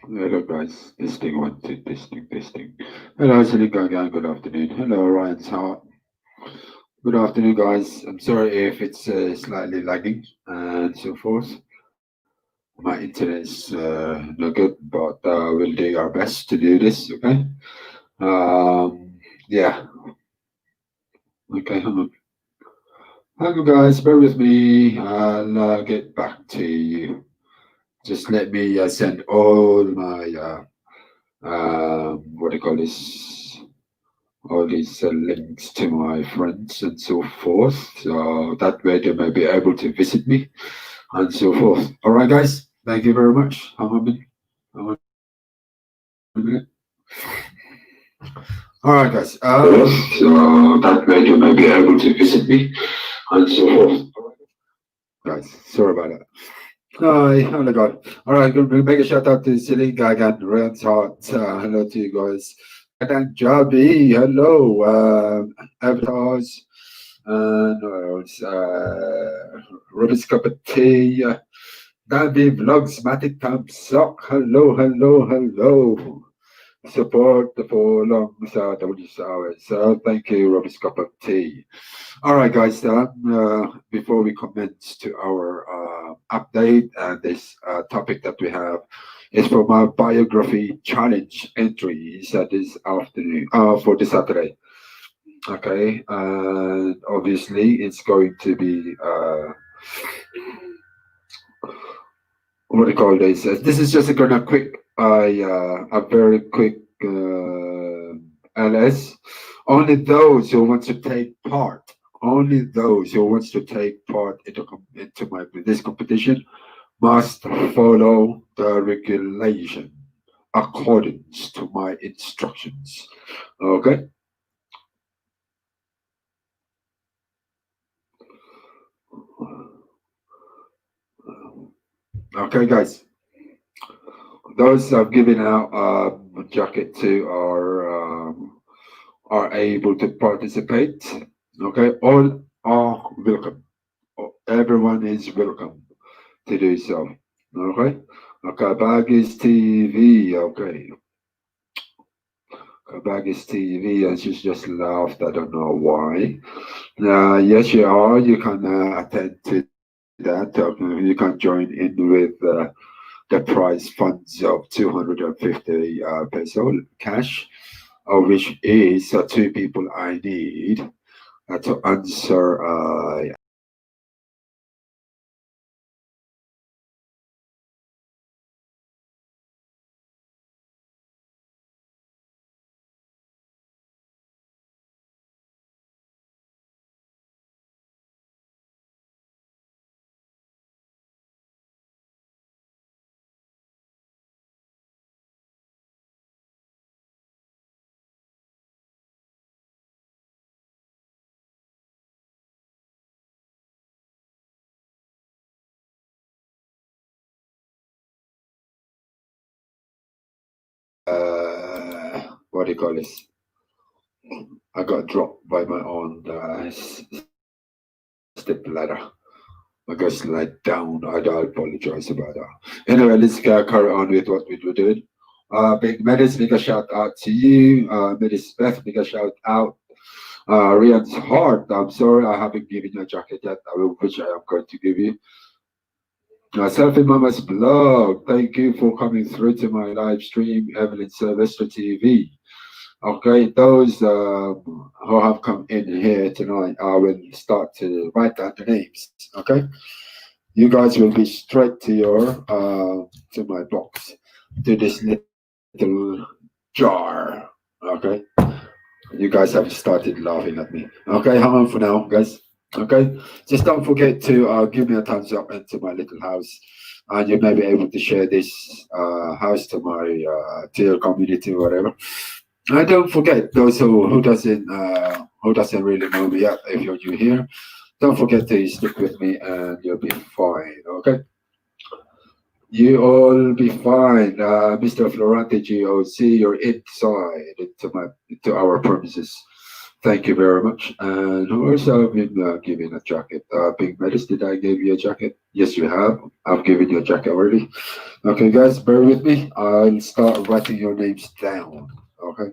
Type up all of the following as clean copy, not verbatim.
Hello guys, testing one, two, testing, testing. Hello, Silicon Gang, good afternoon. Hello, Ryan's Heart. Good afternoon, guys. I'm sorry if it's slightly lagging and so forth. My internet is no good, but we'll do our best to do this, okay? Yeah, okay, hang on. Hang on, guys, bear with me. I'll get back to you. Just let me send all my, what do you call this? All these links to my friends and so forth. So that way they may be able to visit me and so forth. All right, guys. Thank you very much. Hang on a minute. Hang on a minute. All right, guys. So that way they may be able to visit me and so forth. Guys, sorry about that. Hi, oh my God. All right, going to make a shout out to Silly Gagan, Ryan's Heart. Hello to you guys. And Jabi, hello. Avatars. And what else? Rubik's Cup of Tea. Dandy Vlogs, Matic Time Sock. Hello, hello, hello. Support the for long hours. So thank you, Rubik's Cup of Tea. All right, guys. Before we commence to our update and this topic that we have is for my biography challenge entries this afternoon for this Saturday. Okay, and obviously it's going to be what do you call this? This is just a kind of quick, a very quick LS. Only those who want to take part, only those who wants to take part into my this competition must follow the regulation according to my instructions. Okay. Okay, guys. Those I've given out a jacket to are able to participate. Okay, all are welcome. Everyone is welcome to do so. Okay, okay. Baggage TV. Okay, Baggage TV, and she's just laughed. I don't know why. Yes, you are. You can attend to that. You can join in with the prize funds of 250 peso cash, which is two people I need to answer what do you call this? I got dropped by my own step ladder. I got slid down. I apologize about that. Anyway, let's carry on with what we were doing. Big Medis, big shout out to you. Medis Beth, big shout out. Rian's Heart, I'm sorry I haven't given you a jacket yet, which I am going to give you. Selfie Mama's blog, thank you for coming through to my live stream, Evelyn Sylvester TV. Okay, those who have come in here tonight, I will start to write down the names. Okay, you guys will be straight to your to my box, to this little jar. Okay, you guys have started laughing at me. Okay, hang on for now, guys. Okay, just don't forget to give me a thumbs up into my little house, and you may be able to share this house to my to your community, whatever. And don't forget those who doesn't really know me yet. If you're new here, don't forget to stick with me, and you'll be fine. Okay, you all be fine. Mr. Florante GOC, you're inside to our premises. Thank you very much. And who else have been given a jacket? Big Medis, did I give you a jacket? Yes, you have. I've given you a jacket already. Okay, guys, bear with me. I'll start writing your names down. Okay.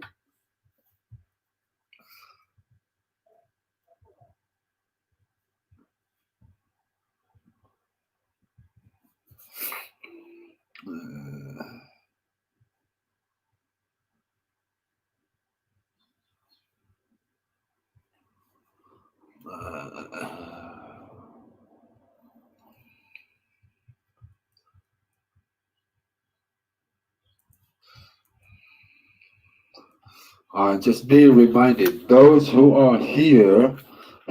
Just be reminded, those who are here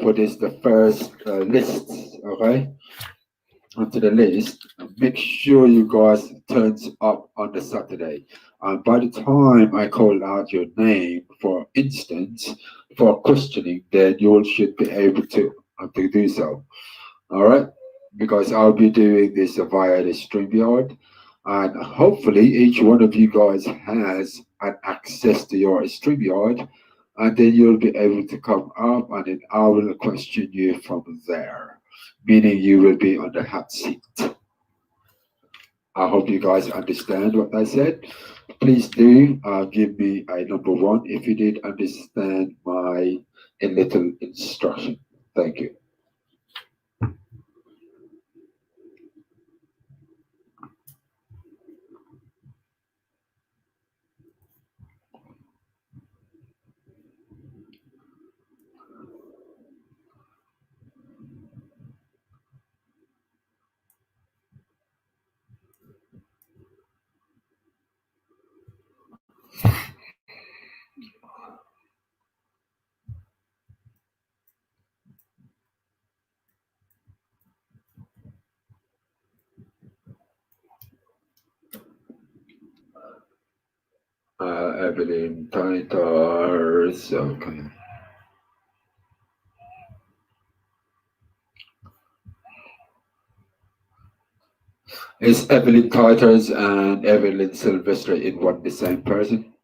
for this, the first list, okay, onto the list, make sure you guys turns up on the Saturday. And by the time I call out your name, for instance, for questioning, then you should be able to do so. All right, because I'll be doing this via the StreamYard, and hopefully each one of you guys has an access to your StreamYard, and then you'll be able to come up, and then I will question you from there, meaning you will be on the hot seat. I hope you guys understand what I said. Please do give me a number one if you did understand my a little instruction. Thank you. Evelyn Titars. Okay. Is Evelyn Titars and Evelyn Sylvester in one the same person?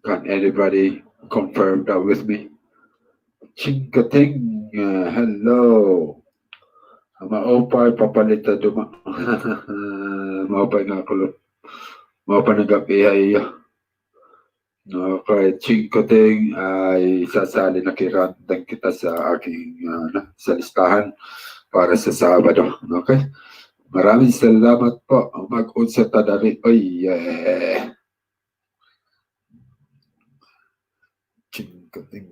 Can anybody confirm that with me? Chinkating, hello. Maopay papalita duma. Maopay nga kulo. Maopay nagapihay. Okay, Chinkating ay sasali na kirandang kita sa aking sa listahan para sa Sabado. Okay? Maraming salamat po. Mag-unsa ta dali. Oy, Chinkating.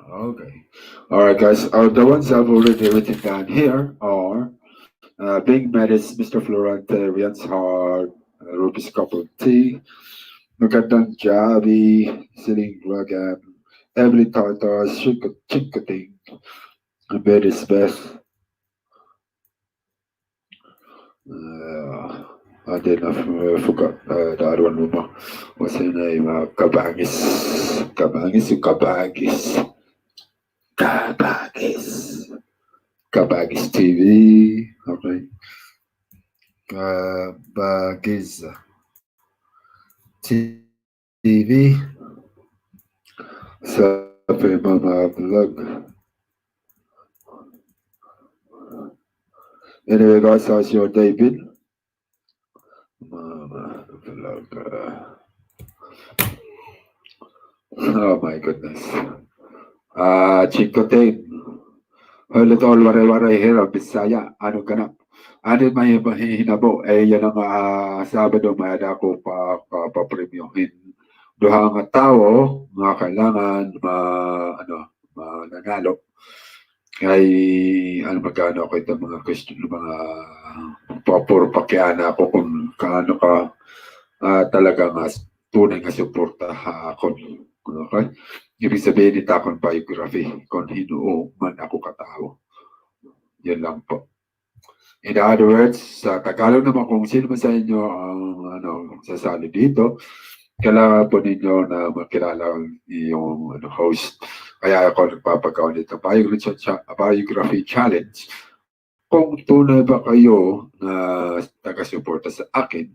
Okay. All right, guys. The ones I've already written down here are Big Metis, Mr. Florante, Rian's Heart, Ruby's Cup of Tea, Magandang Javi, Siling Ragan, Emily Tartars, Chinkating, Metis Beth. I did not forgot the other one. What's her name? Kabagis. Kabagis. Kabagis TV. Okay. Kabagis TV. Sabi Mama Vlog. Anyway, guys, how's your day been? Mama Vlog. Oh my goodness. Chikote. Ulit all waray-waray hirap, Bisaya, ano ganap. Ano may hinabo, yan ang Sabado, may ako pa-premiumin. Duha nga tao, mga kailangan, mananalo. Kay, ano magkano ako ito, mga question, mga puro pakiana ako kung kaano ka talagang tunay nga suporta ako. Okay? Ibig sabihin nito akong biography kung hinuo man ako katao. Yan lang po. In other words, sa Tagalog naman kung sino man sa inyo ang sasali dito, kailangan po ninyo na makilala yung host. Kaya ako nagpapagawa nito biography challenge. Kung tunay ba kayo na taga-suporta sa akin,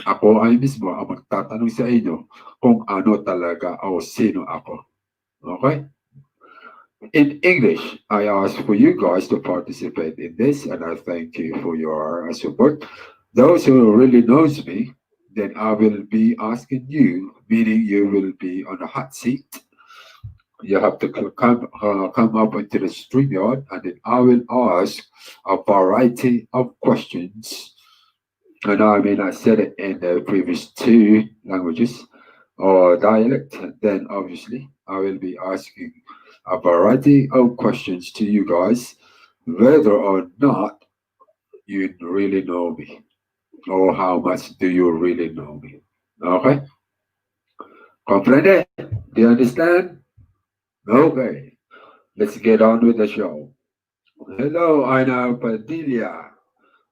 Ako ay mismo ang magtatanong sa inyo kung ano talaga o sino ako. Okay? In English, I ask for you guys to participate in this, and I thank you for your support. Those who really knows me, then I will be asking you, meaning you will be on a hot seat. You have to come up into the StreamYard, and then I will ask a variety of questions. And I mean, I said it in the previous two languages or dialect. Then obviously, I will be asking a variety of questions to you guys, whether or not you really know me, or how much do you really know me. Okay? Comprende? Do you understand? Okay. Let's get on with the show. Hello, Aina Padilla.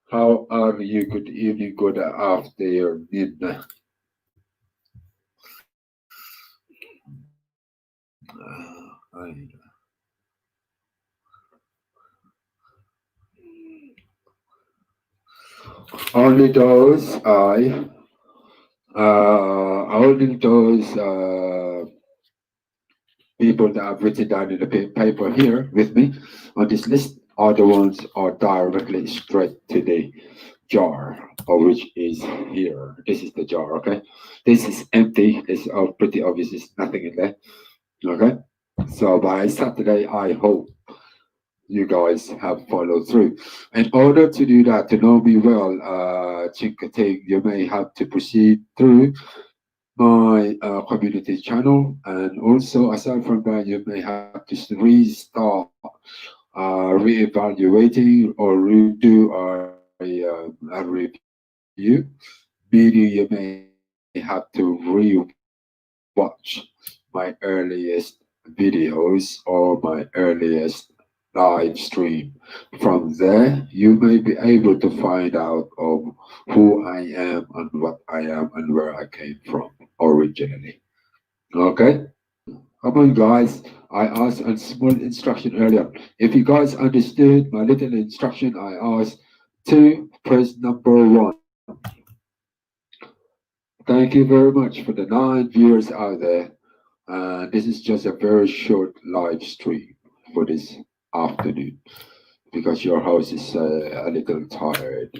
How are you? Good evening, good afternoon. Aina. Only those only those people that I've written down in the paper here with me on this list are the ones are directly straight to the jar, or which is here. This is the jar, okay? This is empty. It's pretty obvious. There's nothing in there, okay? So by Saturday, I hope you guys have followed through. In order to do that, to know me well, Chinkating, you may have to proceed through my community channel, and also aside from that, you may have to restart re-evaluating or redo a review, meaning you may have to re-watch my earliest videos or my earliest live stream. From there, you may be able to find out of who I am and what I am and where I came from originally. Okay? Come on, guys. I asked a small instruction earlier. If you guys understood my little instruction, I asked to press number one. Thank you very much for the 9 viewers out there. This is just a very short live stream for this afternoon because your host is a little tired.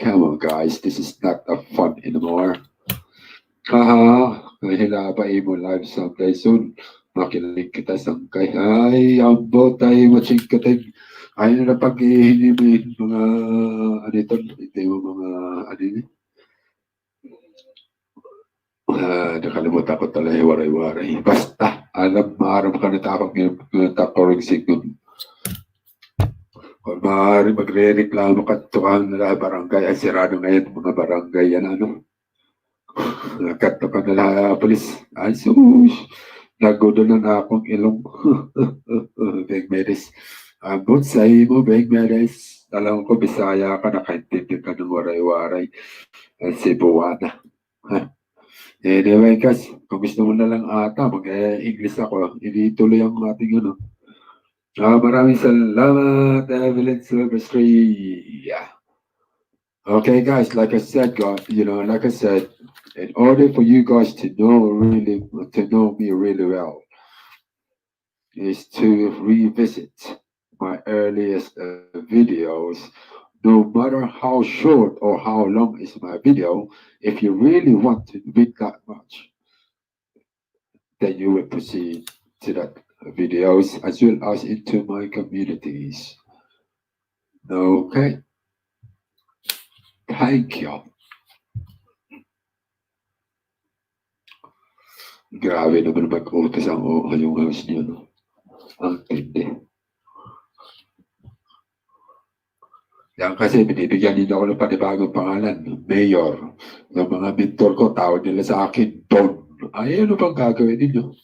Come on, guys. This is not a fun anymore. Haha, hilabain mo live someday soon. Makinig kita sangkay. Ay, ambo tayo machingkating. Ay na pag-ihinimin mga ano ito, ito yung mga ano yun. Nakalimutan ko talaga waray-waray. Basta, maaram ka na tapang yung taporong signal. Kung maaari magre-reklamo ka tukahan nila barangay, ay sirado ngayon mga barangay yan ano. Nakato ka nila polis. Ay sus, nagudo na akong ilong. Big Medes. Ambot sa imo, Big Medes. Alam ko, Bisaya ka, nakaintindi ka ng waray-waray. Cebuana. Anyway, guys, kung gusto mo na lang ata, mag-English ako, ituloy ang ating ano. Maraming salamat, Evelyn Silverstreet. Yeah. Okay, guys, like I said, in order for you guys to know me really well, is to revisit my earliest videos. No matter how short or how long is my video, if you really want to read that much, then you will proceed to that videos as well as into my communities. Okay. Thank you. Grabe naman mag-utos ang yung house niyo, no? Ang tindi. Yan kasi binibigyan nila ako ng panibagong pangalan, Mayor. Yung mga mentor ko, tawag nila sa akin, Don. Ay, ano bang gagawin ninyo?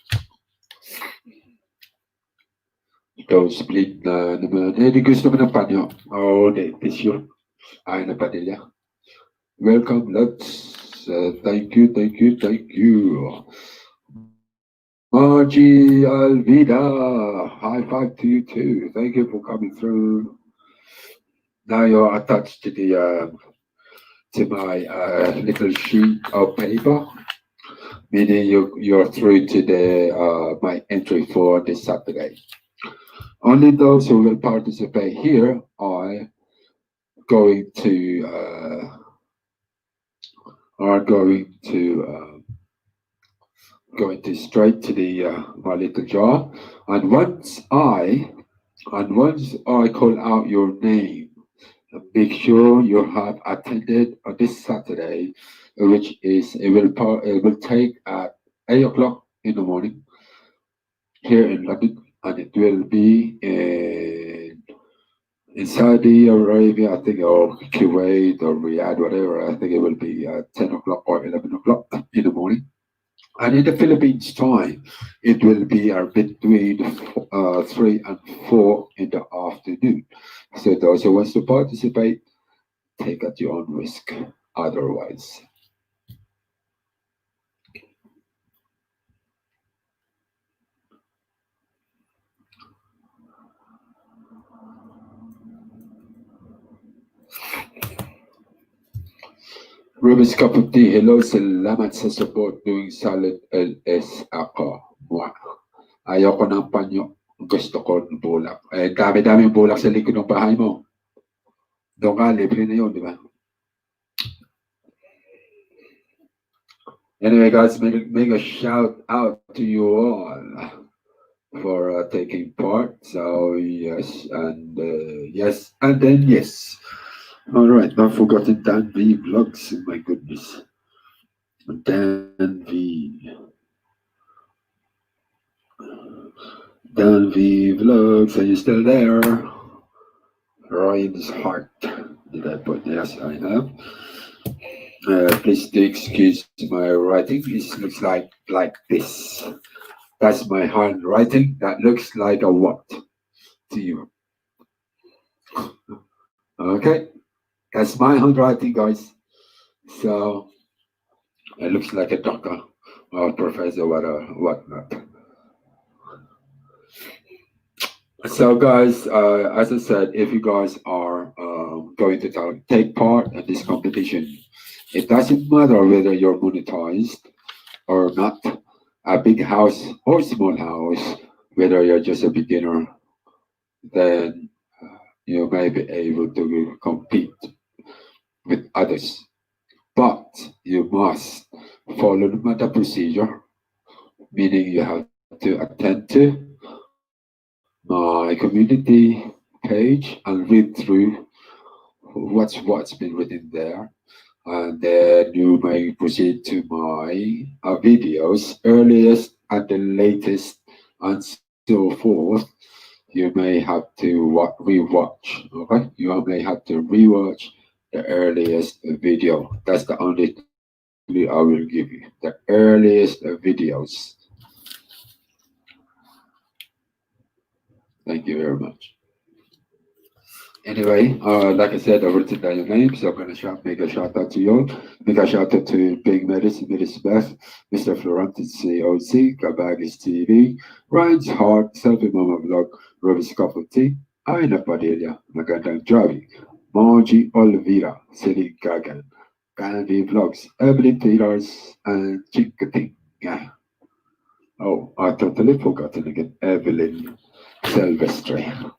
Ito, split na naman. Di gusto mo ng panyo. Di, tissue. Ay, na Padilla. Welcome, lads. Thank you. Margie Alvida, high five to you too. Thank you for coming through. Now you're attached to to my little sheet of paper, meaning you're through to the my entry for this Saturday. Only those who will participate here are going to going to straight to the my little jar, and once I call out your name, make sure you have attended on this Saturday, which is it will take at 8 o'clock in the morning here in London, and it will be in Saudi Arabia, I think, or Kuwait or Riyadh, whatever. I think it will be 10 o'clock or 11 o'clock in the morning. And in the Philippines time, it will be between 3 and 4 in the afternoon. So those who wants to participate, take at your own risk. Otherwise, Ruby's cup of tea. Hello, salamat sa support doing salad LS ako. Mwah. Ayoko ng panyo. Gusto ko ng bulak. Dami-dami bulak sa likod ng bahay mo. Doon ka, libre na yun, di ba? Anyway, guys, make a shout out to you all for taking part. So yes, and yes, and then yes. All right, not forgotten Dan V vlogs. My goodness, Dan V vlogs. Are you still there? Ryan's heart. Did I put? Yes, I have. Please do excuse my writing. It looks like this. That's my handwriting. That looks like a what to you? Okay, that's my handwriting, guys. So it looks like a doctor or professor, whatnot. So, guys, as I said, if you guys are going to take part in this competition, it doesn't matter whether you're monetized or not, a big house or small house, whether you're just a beginner, then you may be able to compete with others. But you must follow the procedure, meaning you have to attend to my community page and read through what's been written there, and then you may proceed to my videos, earliest and the latest, and so forth. You may have to rewatch. Okay, you may have to rewatch the earliest video. That's the only clue I will give you. The earliest videos. Thank you very much. Anyway, like I said, I've written down your name, so I'm going to make a shout out to you. Make a shout out to Big Medicine, Miss Beth, Mr. Florentine COC, Kabagis TV, Ryan's Heart, Selfie Mama Vlog, Robbie's Cup of Tea, Aina Padilla, Magandang Javi, Margie Olivera, Celine Gagan, Candy Vlogs, Evelyn Peters, and Chinkating. Yeah. Oh, I totally forgotten again. Evelyn Silvestre.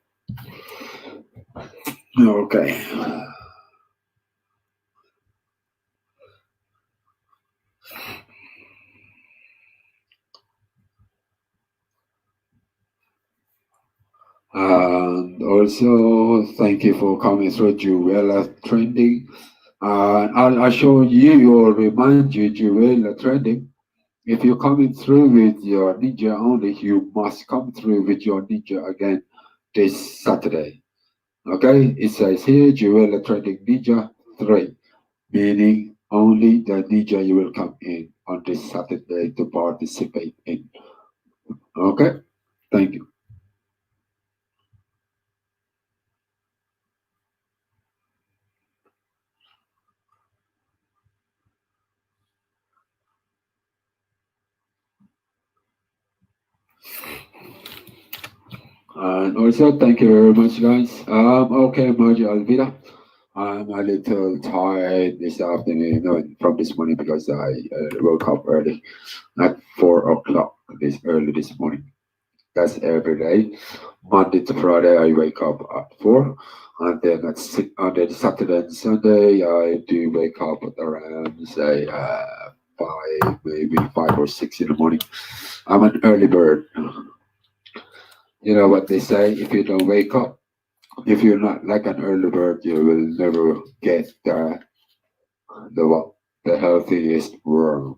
Okay. And also, thank you for coming through Jewel Trending. I'll show you or remind you Jewel Trending. If you're coming through with your ninja only, you must come through with your ninja again this Saturday. Okay, it says here Jewel Trending Ninja 3, meaning only the ninja you will come in on this Saturday to participate in. Okay, thank you. And also, thank you very much, guys. Okay, Margie Alvira. I'm a little tired this afternoon, no, from this morning because I woke up early at 4 o'clock this morning. That's every day. Monday to Friday, I wake up at 4, and then on the Saturday and Sunday, I do wake up at around say 5, maybe 5 or 6 in the morning. I'm an early bird. You know what they say? If you don't wake up, if you're not like an early bird, you will never get the what the healthiest worm.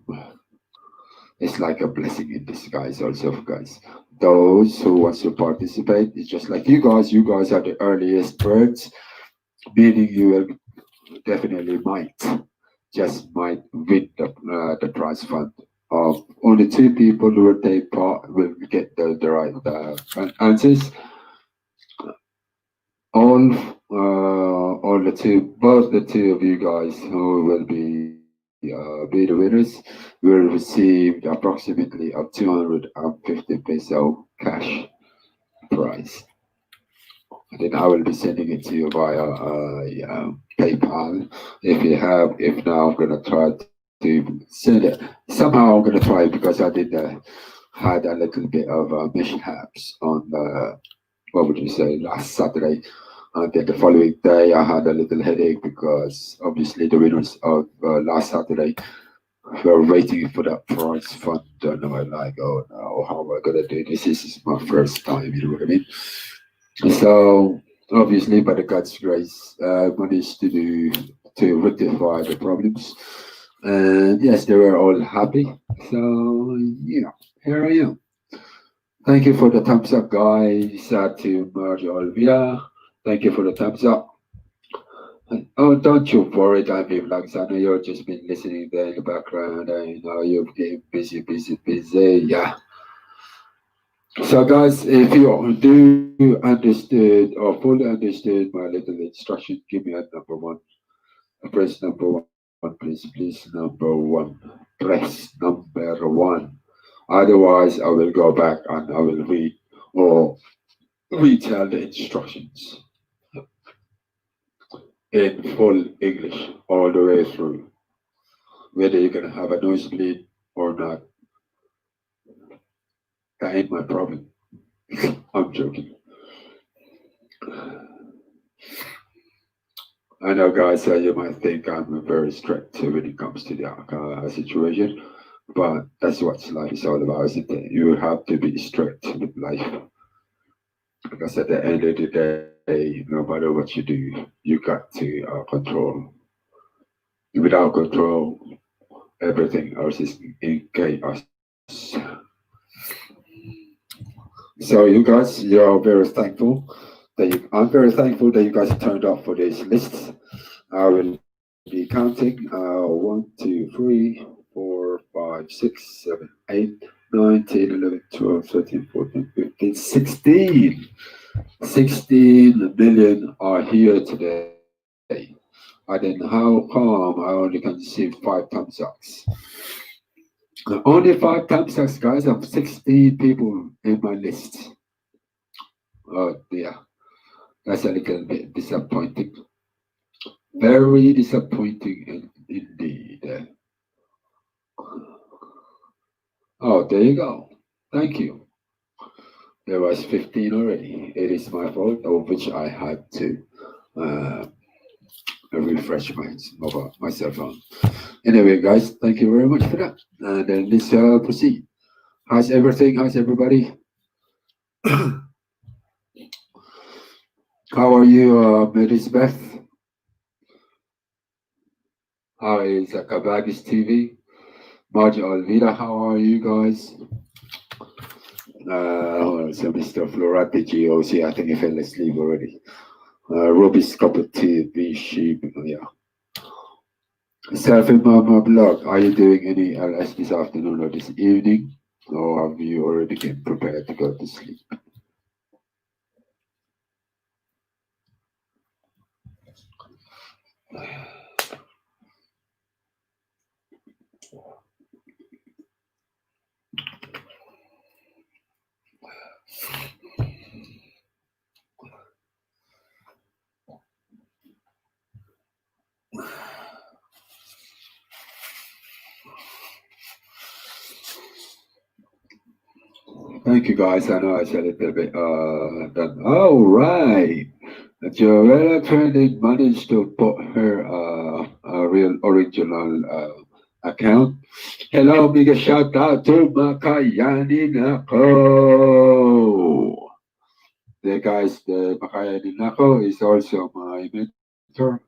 It's like a blessing in disguise, also, guys. Those who wants to participate, it's just like you guys. You guys are the earliest birds, meaning you will definitely just might win the prize fund. Only two people who will take part will get the right answers. All the two, both the two of you guys who will be the winners will receive approximately a 250 peso cash prize. And then I will be sending it to you via PayPal. If now I'm gonna try to send it. Somehow I'm gonna try because I did had a little bit of mishaps on what would you say last Saturday. And then the following day, I had a little headache because obviously the winners of last Saturday were waiting for that prize fund. And I'm like, oh no, how am I gonna do this? This is my first time, you know what I mean? So obviously, by the God's grace, managed to rectify the problems. And yes, they were all happy. So yeah, here I am. Thank you for the thumbs up, guys. To Marge Olvia. Thank you for the thumbs up. Oh, don't you worry, Danny Vlogs. I know you've just been listening there in the background. I know you're getting busy, busy, busy. Yeah. So, guys, if you do understood or fully understood my little instruction, give me a number one. Press number one, please. Please, number one. Press number one. Otherwise, I will go back and I will read or retell the instructions in full English all the way through. Whether you're gonna have a nosebleed or not, that ain't my problem. I'm joking. I know, guys, you might think I'm very strict when it comes to the situation, but that's what life is all about, isn't it? You have to be strict with life because at the end of the day, no matter what you do, you got to control. Without control, everything else is in chaos. So you guys, you're very thankful I'm very thankful that you guys turned up for these lists. I will be counting 1, 2, 3, 4, 5, 6, 7, 8, 9, 10, 11, 12, 13, 14, 15, 16. 16 million are here today. And then how come I only can see 5 thumbs ups? Only 5 thumbs ups, guys, of 16 people in my list. Oh dear, that's a little bit disappointing. Very disappointing indeed. Oh, there you go. Thank you. There was 15 already. It is my fault, of which I had to uh, refresh my cell phone. Anyway, guys, thank you very much for that. And then let's proceed. How's everything? How's everybody? How are you, Elizabeth? How is Kabagis TV? Marja Alvida, how are you guys? So Mr. Florati GOC, I think he fell asleep already. Roby's cup of tea, B sheep, yeah. Selfie Mama blog, are you doing any LS this afternoon or this evening? Or have you already been prepared to go to sleep? Thank you guys. I know I said it a bit done. All right. Joella Trending managed to put her a real original account. Hello, big shout out to Makayani Nako. The Makayani Nako is also my mentor.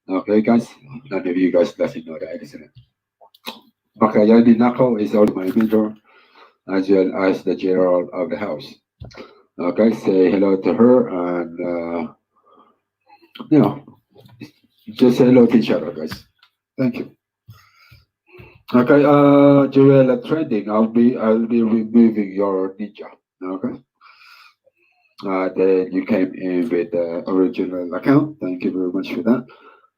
Okay, guys, none of you guys doesn't know that, isn't it? Makayani Nako is also my mentor, as well as the general of the house. Okay, say hello to her and you know, just say hello to each other, guys. Thank you. Okay, Joella Trending, I'll be removing your ninja. Okay. Then you came in with the original account. Thank you very much for that.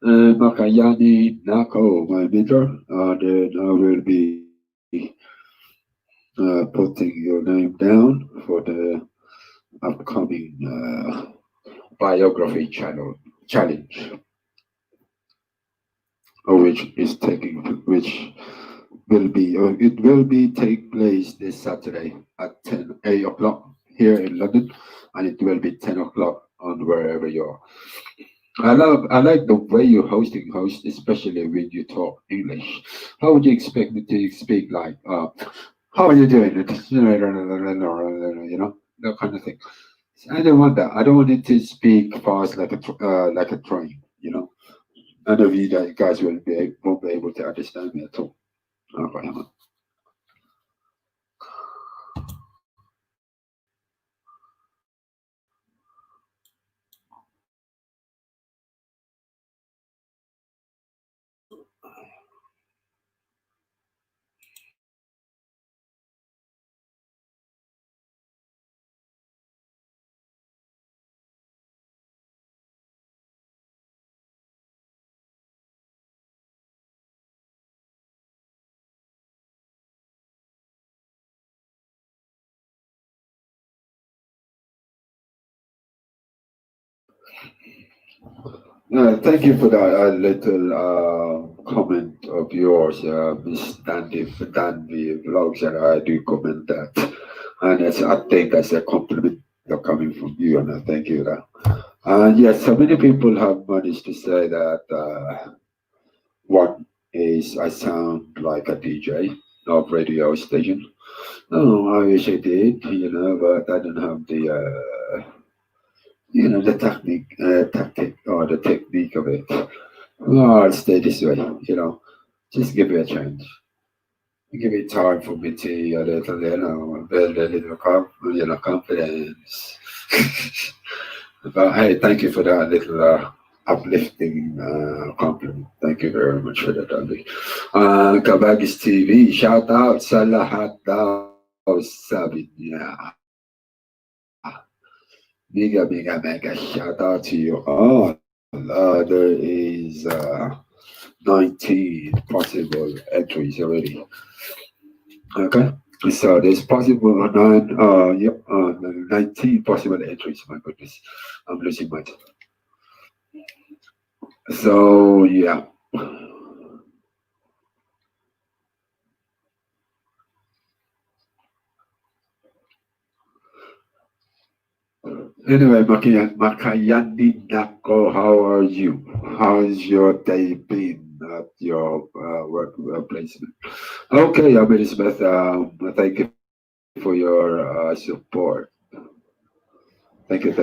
Makayani Nako, my mentor. Then I will be putting your name down for the upcoming biography challenge, which it will be take place this Saturday at 8 o'clock here in London, and it will be 10 o'clock on wherever you are. I like the way you're host, especially when you talk English. How would you expect me to speak like, how are you doing? You know, that kind of thing. I don't want that. I don't want it to speak fast like a train. You know, none of you guys won't be able to understand me at all. Okay, thank you for that little comment of yours, Miss Dandy Vlogs, and I do comment that, and I think that's a compliment coming from you, and I thank you for that. And yes, so many people have managed to say that one is I sound like a DJ of radio station. Oh, I wish I did, but I don't have the tactic or the technique of it. No, I'll stay this way, just give it a chance. Give it time for me to a little, build a little confidence. But hey, thank you for that little uplifting compliment. Thank you very much for that, Andy. Kabagis TV, shout out sa lahat daw, sabi niya. Mega mega shout out to you all. There is 19 possible entries already. Okay. So there's possible 19 possible entries. My goodness, I'm losing my time. So yeah. Anyway, Makayandi Nako, how are you? How's your day been at your work placement? Okay, Amity Smith, thank you for your support. Thank you.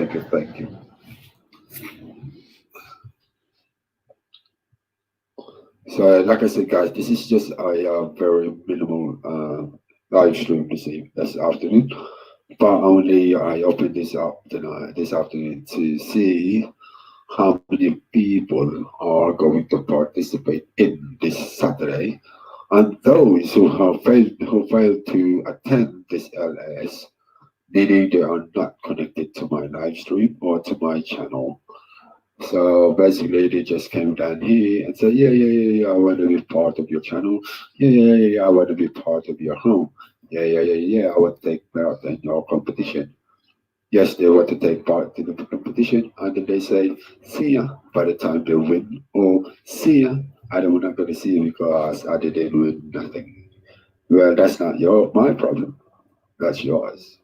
So, like I said, guys, this is just a very minimal live stream this afternoon, but only I opened this afternoon to see how many people are going to participate in this Saturday, and those who failed to attend this LS, meaning they are not connected to my live stream or to my channel. So basically, they just came down here and said, yeah, I want to be part of your channel. Yeah, I want to be part of your home. Yeah, I want to take part in your competition. Yes, they want to take part in the competition, and then they say, see ya by the time they win, or see ya, I don't not going to see you because I didn't win nothing. Well, that's not my problem. That's yours.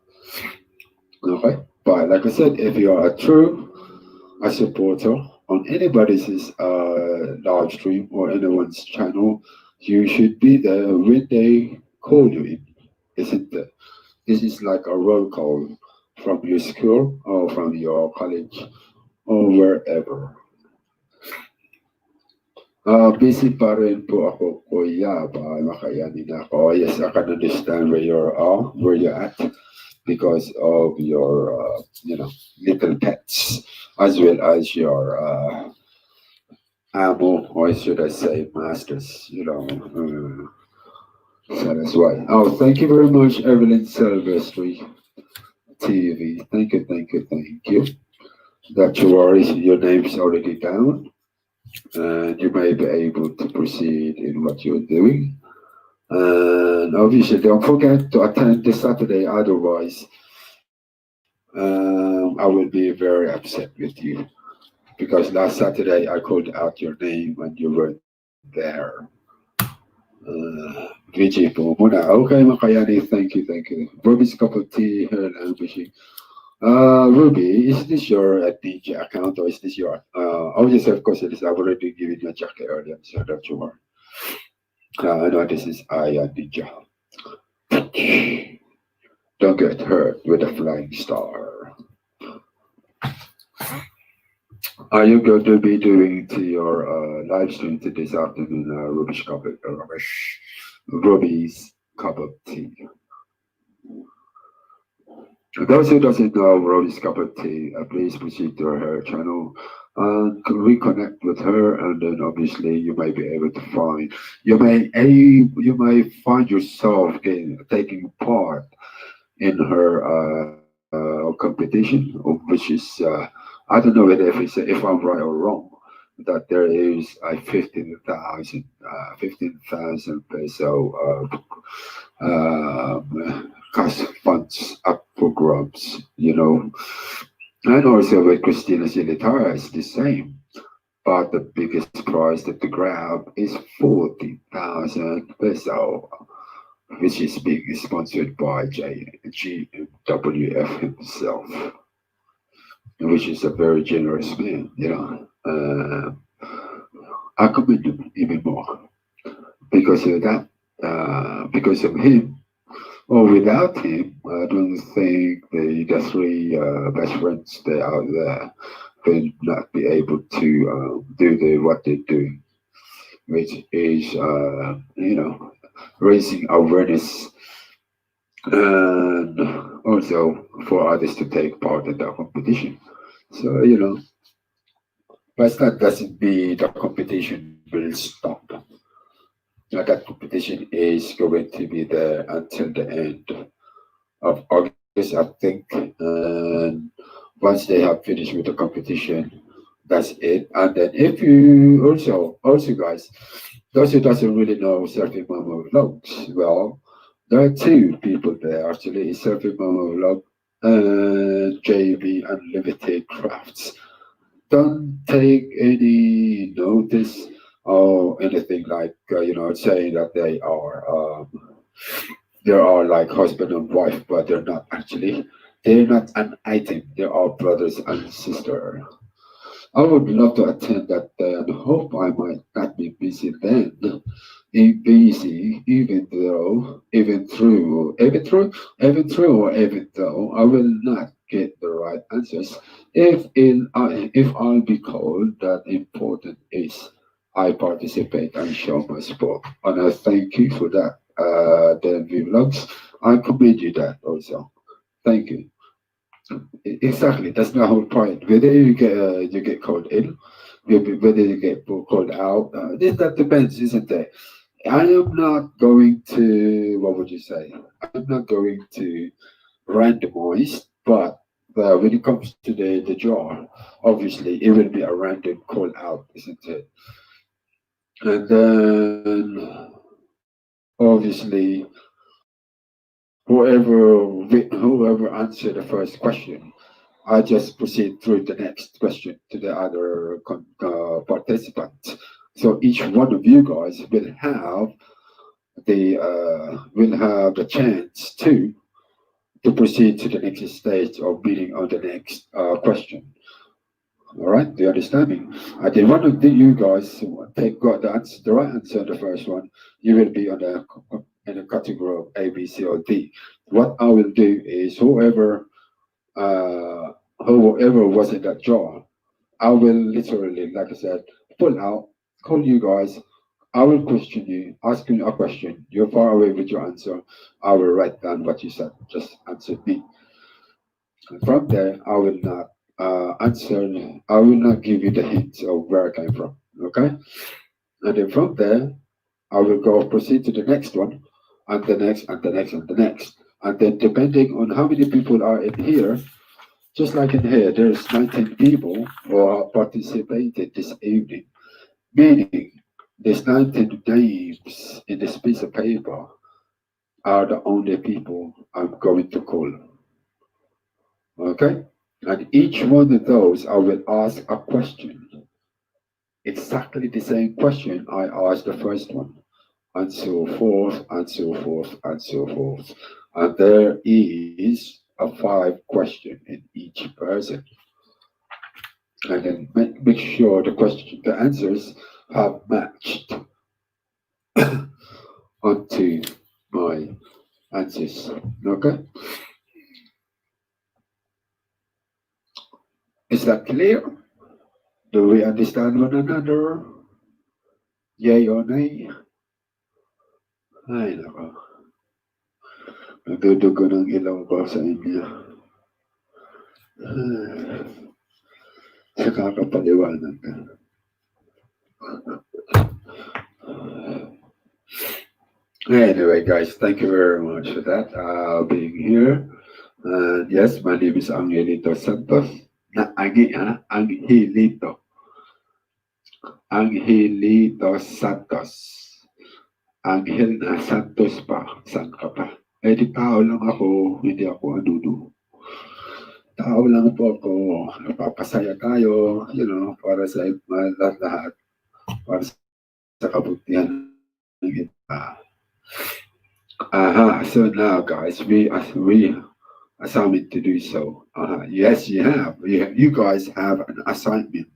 Okay. But like I said, if you are a true a supporter on anybody's live stream or anyone's channel, you should be there when they call you in, isn't it? This is like a roll call from your school or from your college or wherever. Busy pa rin po ako, kuya. Baka makayanin ako. Yes, I can understand where you're at because of your, little pets, as well as your amo, or should I say, masters. So that's why. Oh, thank you very much, Evelyn Silvestri TV. Thank you, thank you, thank you. Not to worry, your name's already down, and you may be able to proceed in what you're doing. And obviously, don't forget to attend this Saturday, otherwise, I will be very upset with you because last Saturday I called out your name and you weren't there. Vijay po muna. Okay, Makayani, thank you. Ruby's cup of tea, her languishing. Ruby, is this your DJ account or is this your? Oh yes, of course it is. I've already given you a jacket earlier, so don't you worry. I know this is I DJ. Don't get hurt with a flying star. Are you going to be doing to your live stream to this afternoon, Ruby's cup of tea? Those who doesn't know Ruby's cup of tea, please proceed to her channel and reconnect with her, and then obviously you may be able to find you may find yourself taking part in her competition, which is I don't know whether if I'm right or wrong, that there is a 15,000 peso cash funds up for grabs, and also with Christina Silitara is the same. But the biggest prize that the grab is 40,000 peso, which is being sponsored by GWF himself, which is a very generous man. I commend him even more because of that, because of him. Or without him, I don't think the three best friends that are out there will not be able to do what they're doing, which is, raising awareness and also for others to take part in the competition. So, but that doesn't mean the competition will stop. That competition is going to be there until the end of August, I think. And once they have finished with the competition, that's it. And then if you also guys, those who doesn't really know Surfing Mama Vlogs, well, there are two people there actually, Surfing Mama Vlog and JB Unlimited Crafts. Don't take any notice or anything like saying that they are like husband and wife, but they're not actually. They're not an item. They are brothers and sister. I would love to attend that day and hope I might not be busy then. Busy, even though I will not get the right answers. If I'll be called, that important is I participate and show my support. And I thank you for that. The vlogs, I commend you that also. Thank you. Exactly, that's the whole point. Whether you get called in, whether you get called out, that depends, isn't it? I am not going to, what would you say? I'm not going to randomize, but when it comes to the jar, obviously it will be a random call out, isn't it? And then obviously whoever answered the first question, I just proceed through the next question to the other participants. So each one of you guys will have the chance to to proceed to the next stage of bidding on the next question. All right, do you understand me? I did one of you guys got the answer, the right answer on the first one. You will be on the in the category of A, B, C, or D. What I will do is uh, whoever was in that jar, I will literally, like I said, pull out, call you guys. I will question you, ask you a question. You're far away with your answer. I will write down what you said. Just answer me. And from there, I will not answer. I will not give you the hint of where I came from. Okay. And then from there, I will go proceed to the next one, and the next, and the next, and the next. And then depending on how many people are in here, just like in here, there's 19 people who are participated this evening, meaning there's 19 names in this piece of paper are the only people I'm going to call. Okay? And each one of those, I will ask a question. Exactly the same question I asked the first one, and so forth, and so forth, and so forth. And there is a 5 question in each person. And then make sure the answers have matched onto my answers. Okay? Is that clear? Do we understand one another? Yay or nay? Ay, nako. Nagdudugo ng ilaw ko sa inyo. Sa kakapaliwanag. Anyway, guys, thank you very much for that, being here. And yes, my name is Angelito Santos. Angelito. Angelito Santos. Angel na Santos pa. San ka pa? Eh, di tao lang ako. Hindi ako anuno. Tao lang po ako. Napapasaya tayo, para sa lahat. Para sa kabutihan ng iba. So now, guys, we assignment to do so. Yes, you have. You guys have an assignment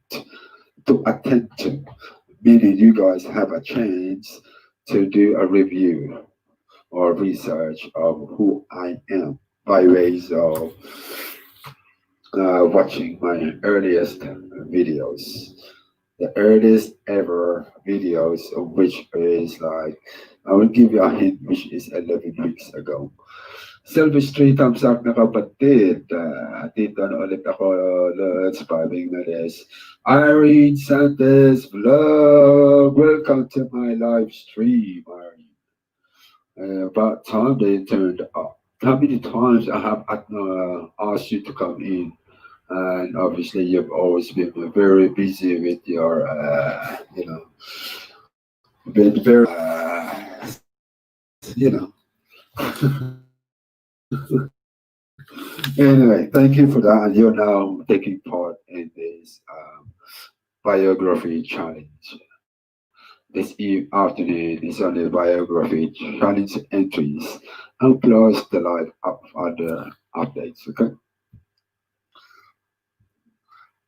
to attend to, meaning you guys have a chance to do a review or research of who I am by ways of watching my earliest videos. The earliest ever videos of which is like, I will give you a hint, which is 11 weeks ago. Selfish 3 thumbs up na kapatid. Dito na ulit ako, let's vibing na this. Irene Santos Vlog. Welcome to my live stream, Irene. About time they turned up. How many times I have asked you to come in? And obviously you've always been very busy with your, been very, Anyway, thank you for that. And you're now taking part in this biography challenge. This afternoon is on the biography challenge entries and plus the live other updates. Okay.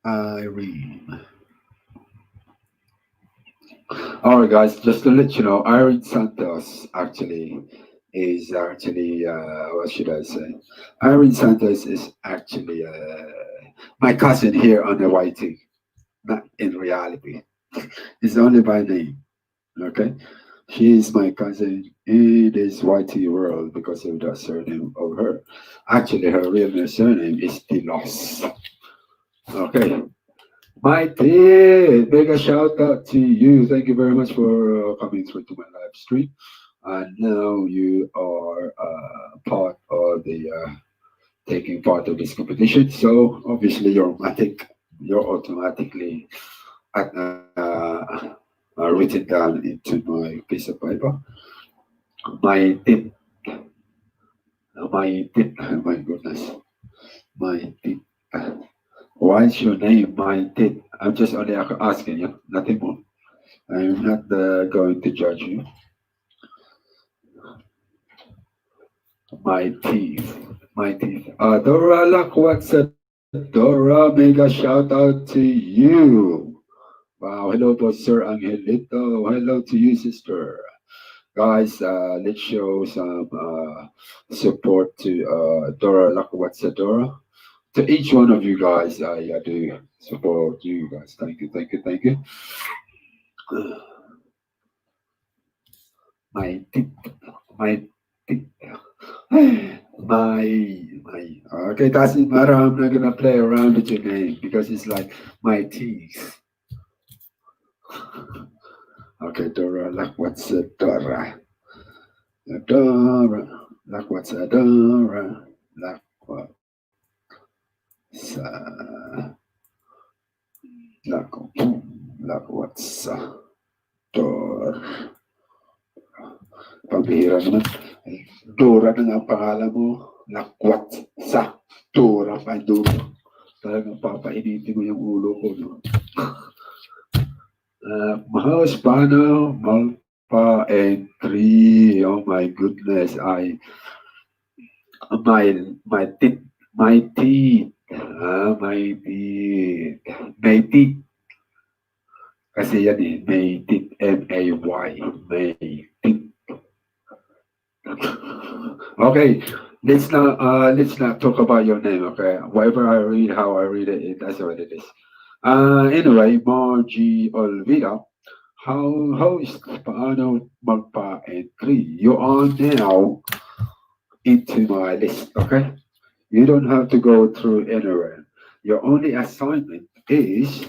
Irene. All right, guys. Just to let you know, Irene Santos is actually what should I say? Irene Santos is actually my cousin here on the YT, not in reality. It's only by name. Okay, she is my cousin in this YT world because of the surname of her. Actually, her real surname is Tilos. Okay, Mighty, big shout out to you. Thank you very much for coming through to my live stream. And now you are part of the taking part of this competition. So obviously you're automatically written down into my piece of paper. My tip, my goodness, my tip. Why is your name my tip? I'm just only asking you, nothing more. I'm not going to judge you. My teeth, My teeth. Dora Lakwatsa, Dora, mega shout out to you. Wow, hello to Sir Angelito. Hello to you, sister. Guys, let's show some support to Dora Lakwatsa Dora. To each one of you guys, I do support you guys. Thank you, thank you, thank you. My teeth, my teeth. My okay, doesn't matter. I'm not gonna play around with your name because it's like my teeth. Okay, Dora, like what's a Dora? Dora, like what's a Dora? Like what's a like like what's a Dora? Pambihira naman. Dora na nga ang pangalan mo. Like what's sa Dora pa Dora. Talagang papainitin mo yung ulo ko, no? Mahal Spano, Malpa, and three. Oh my goodness, my teeth, my teeth, my teeth, may teeth. Kasi yan eh, may teeth, M-A-Y, may teeth. Okay, let's not talk about your name. Okay, whatever I read, how I read it, that's what it is. Anyway, Margie Olvida, how is paano magpa entry? You are now into my list, okay? You don't have to go through anywhere. Your only assignment is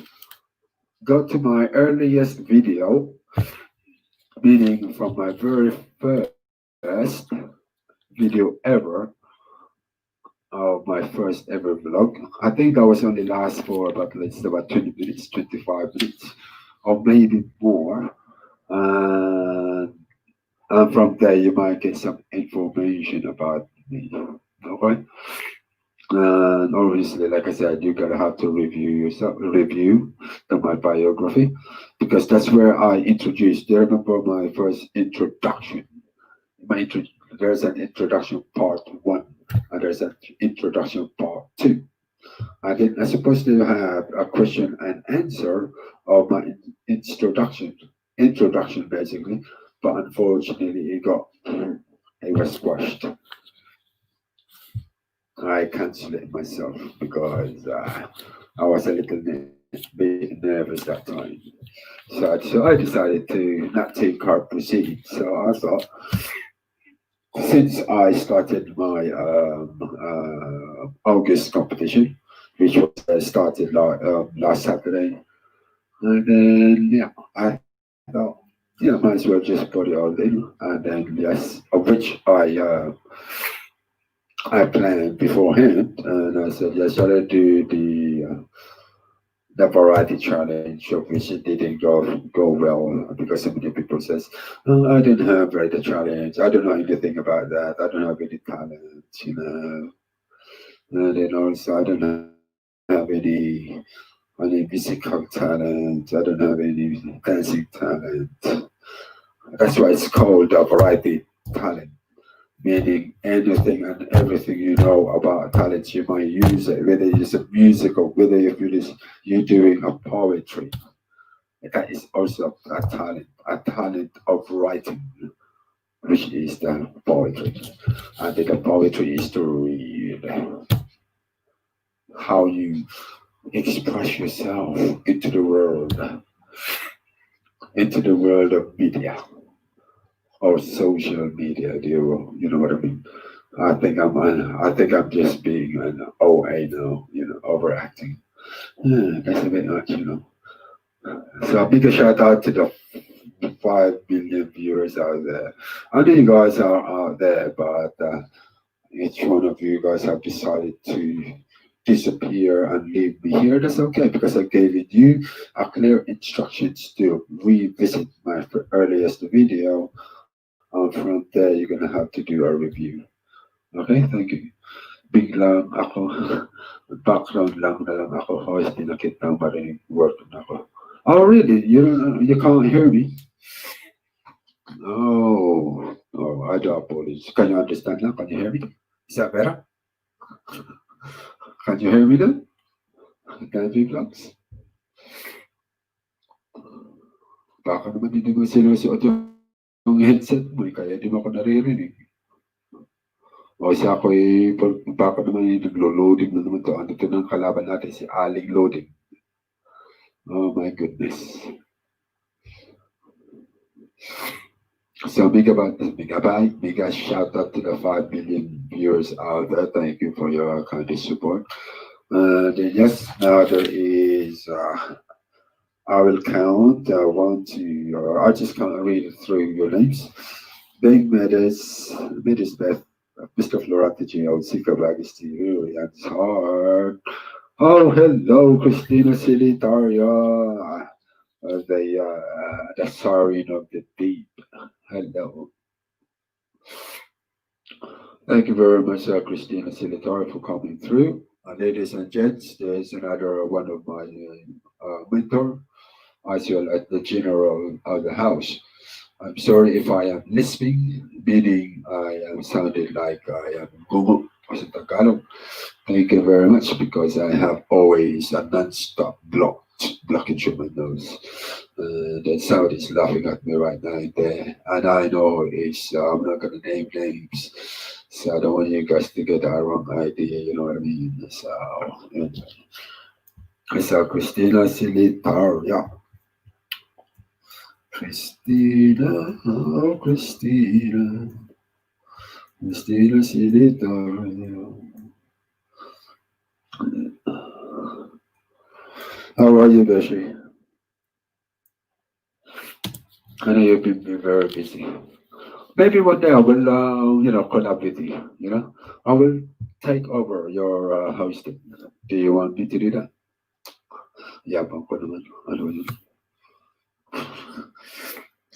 go to my earliest video, meaning from my very first video ever, my first ever vlog. I think that was only last for about let's say about 20 minutes, 25 minutes, or maybe more. And, and from there, you might get some information about me. Okay. And obviously, like I said, you're gonna have to review my biography, because that's where I introduced. Do you remember my first introduction? There's an introduction part one, and there's an introduction part two. I'm supposed to have a question and answer of my introduction basically, but unfortunately it was squashed. I canceled it myself because I was a little bit nervous that time. So I decided to not take hard proceed. So I thought, since I started my August competition, which was started last Saturday, and then yeah, I thought, yeah, might as well just put it all in, and then yes, of which I planned beforehand, and I said, yes, shall I do the variety challenge, of which it didn't go well because so many people says, oh, I didn't have the challenge. I don't know anything about that. I don't have any talent, you know. And then also I don't have any musical talent. I don't have any dancing talent. That's why it's called a variety talent, meaning anything and everything you know about talent you might use it, whether it's a music or whether you're doing a poetry. That is also a talent of writing, which is the poetry. And the poetry is to read how you express yourself into the world of media or social media. Do you know what I mean? I think I'm just being an OA now, overacting. That's a bit much, So a big shout out to the 5 billion viewers out there. I know you guys are out there, but each one of you guys have decided to disappear and leave me here. That's okay, because I gave you a clear instructions to revisit my earliest video. From there, you're gonna have to do a review. Okay, thank you. Biglang ako, background lang na lang ako. Hoy, pinakit ng marinig word na ako. Oh, really? You can't hear me? Oh, I do apologize. Can you understand now? Can you hear me? Is that better? Can you hear me then? Can you vlogs? Baka naman hindi mo sinusuot yung headset mo, kaya di mo ako naririnig. O siya ako'y, baka naman yung naglo-loading na naman to. Ano to ng kalaban natin, si Aling Loading. Oh my goodness. So mega shout out to the 5 million viewers out there. Thank you for your kind support. Then yes, now there is, I will count one, two, I'll just count and read through your names. Big Medes Beth, Mr. Florata Gio, Sika Bagasti, and Hard. Oh, hello, Christina Silitaria. The Sarin of the Deep. Hello. Thank you very much, Christina Silitaria, for coming through. Ladies and gents, there's another one of my mentor, as well as the general of the house. I'm sorry if I am lisping, meaning I am sounding like I am Google or Tagalog. Thank you very much because I have always a non-stop blockage in my nose. The sound is laughing at me right now and there, and I know it's I'm not gonna name names, so I don't want you guys to get the wrong idea. You know what I mean? So Christina Silitaria. Christina, oh Christina, Christina Silitaria. How are you, Beshi? I know you've been very busy. Maybe one day I will, collab with you. I will take over your hosting. Do you want me to do that? Yeah, ko naman. Ano yun?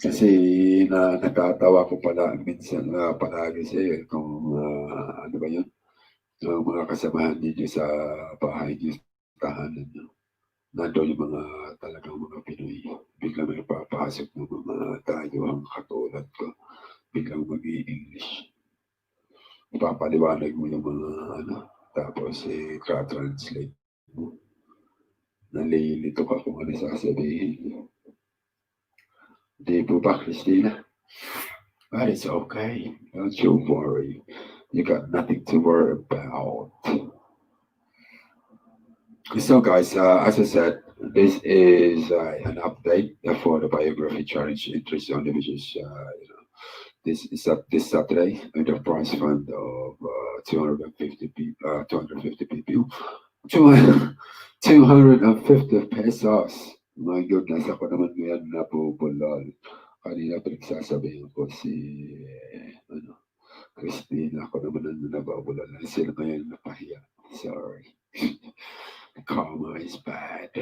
Kasi nakatawa ko pala minsan palagi sa'yo kung ano ba yun? Yung mga kasamahan ninyo sa bahay niyo, tahanan niyo. Nandoon yung mga talagang mga Pinoy. Biglang may papasok ng mga tayuhang katulad ko. Biglang mag-i-English. Ipapaliwanag mo yung mga tapos tra-translate mo. Nalilito ka kung ano sasabihin. Di po ba, Christina? But it's okay. Don't you worry. You got nothing to worry about. So, guys, as I said, this is an update for the biography challenge interest only, which is this is this Saturday with a prize fund of 250 people, 250 people, 250 pesos. My goodness, ako naman ngayon napupulol. Kanina pinagsasabihin ko si Christine, ako naman ang nababulol. Sila ngayon napahiya. Sorry. Karma is bad.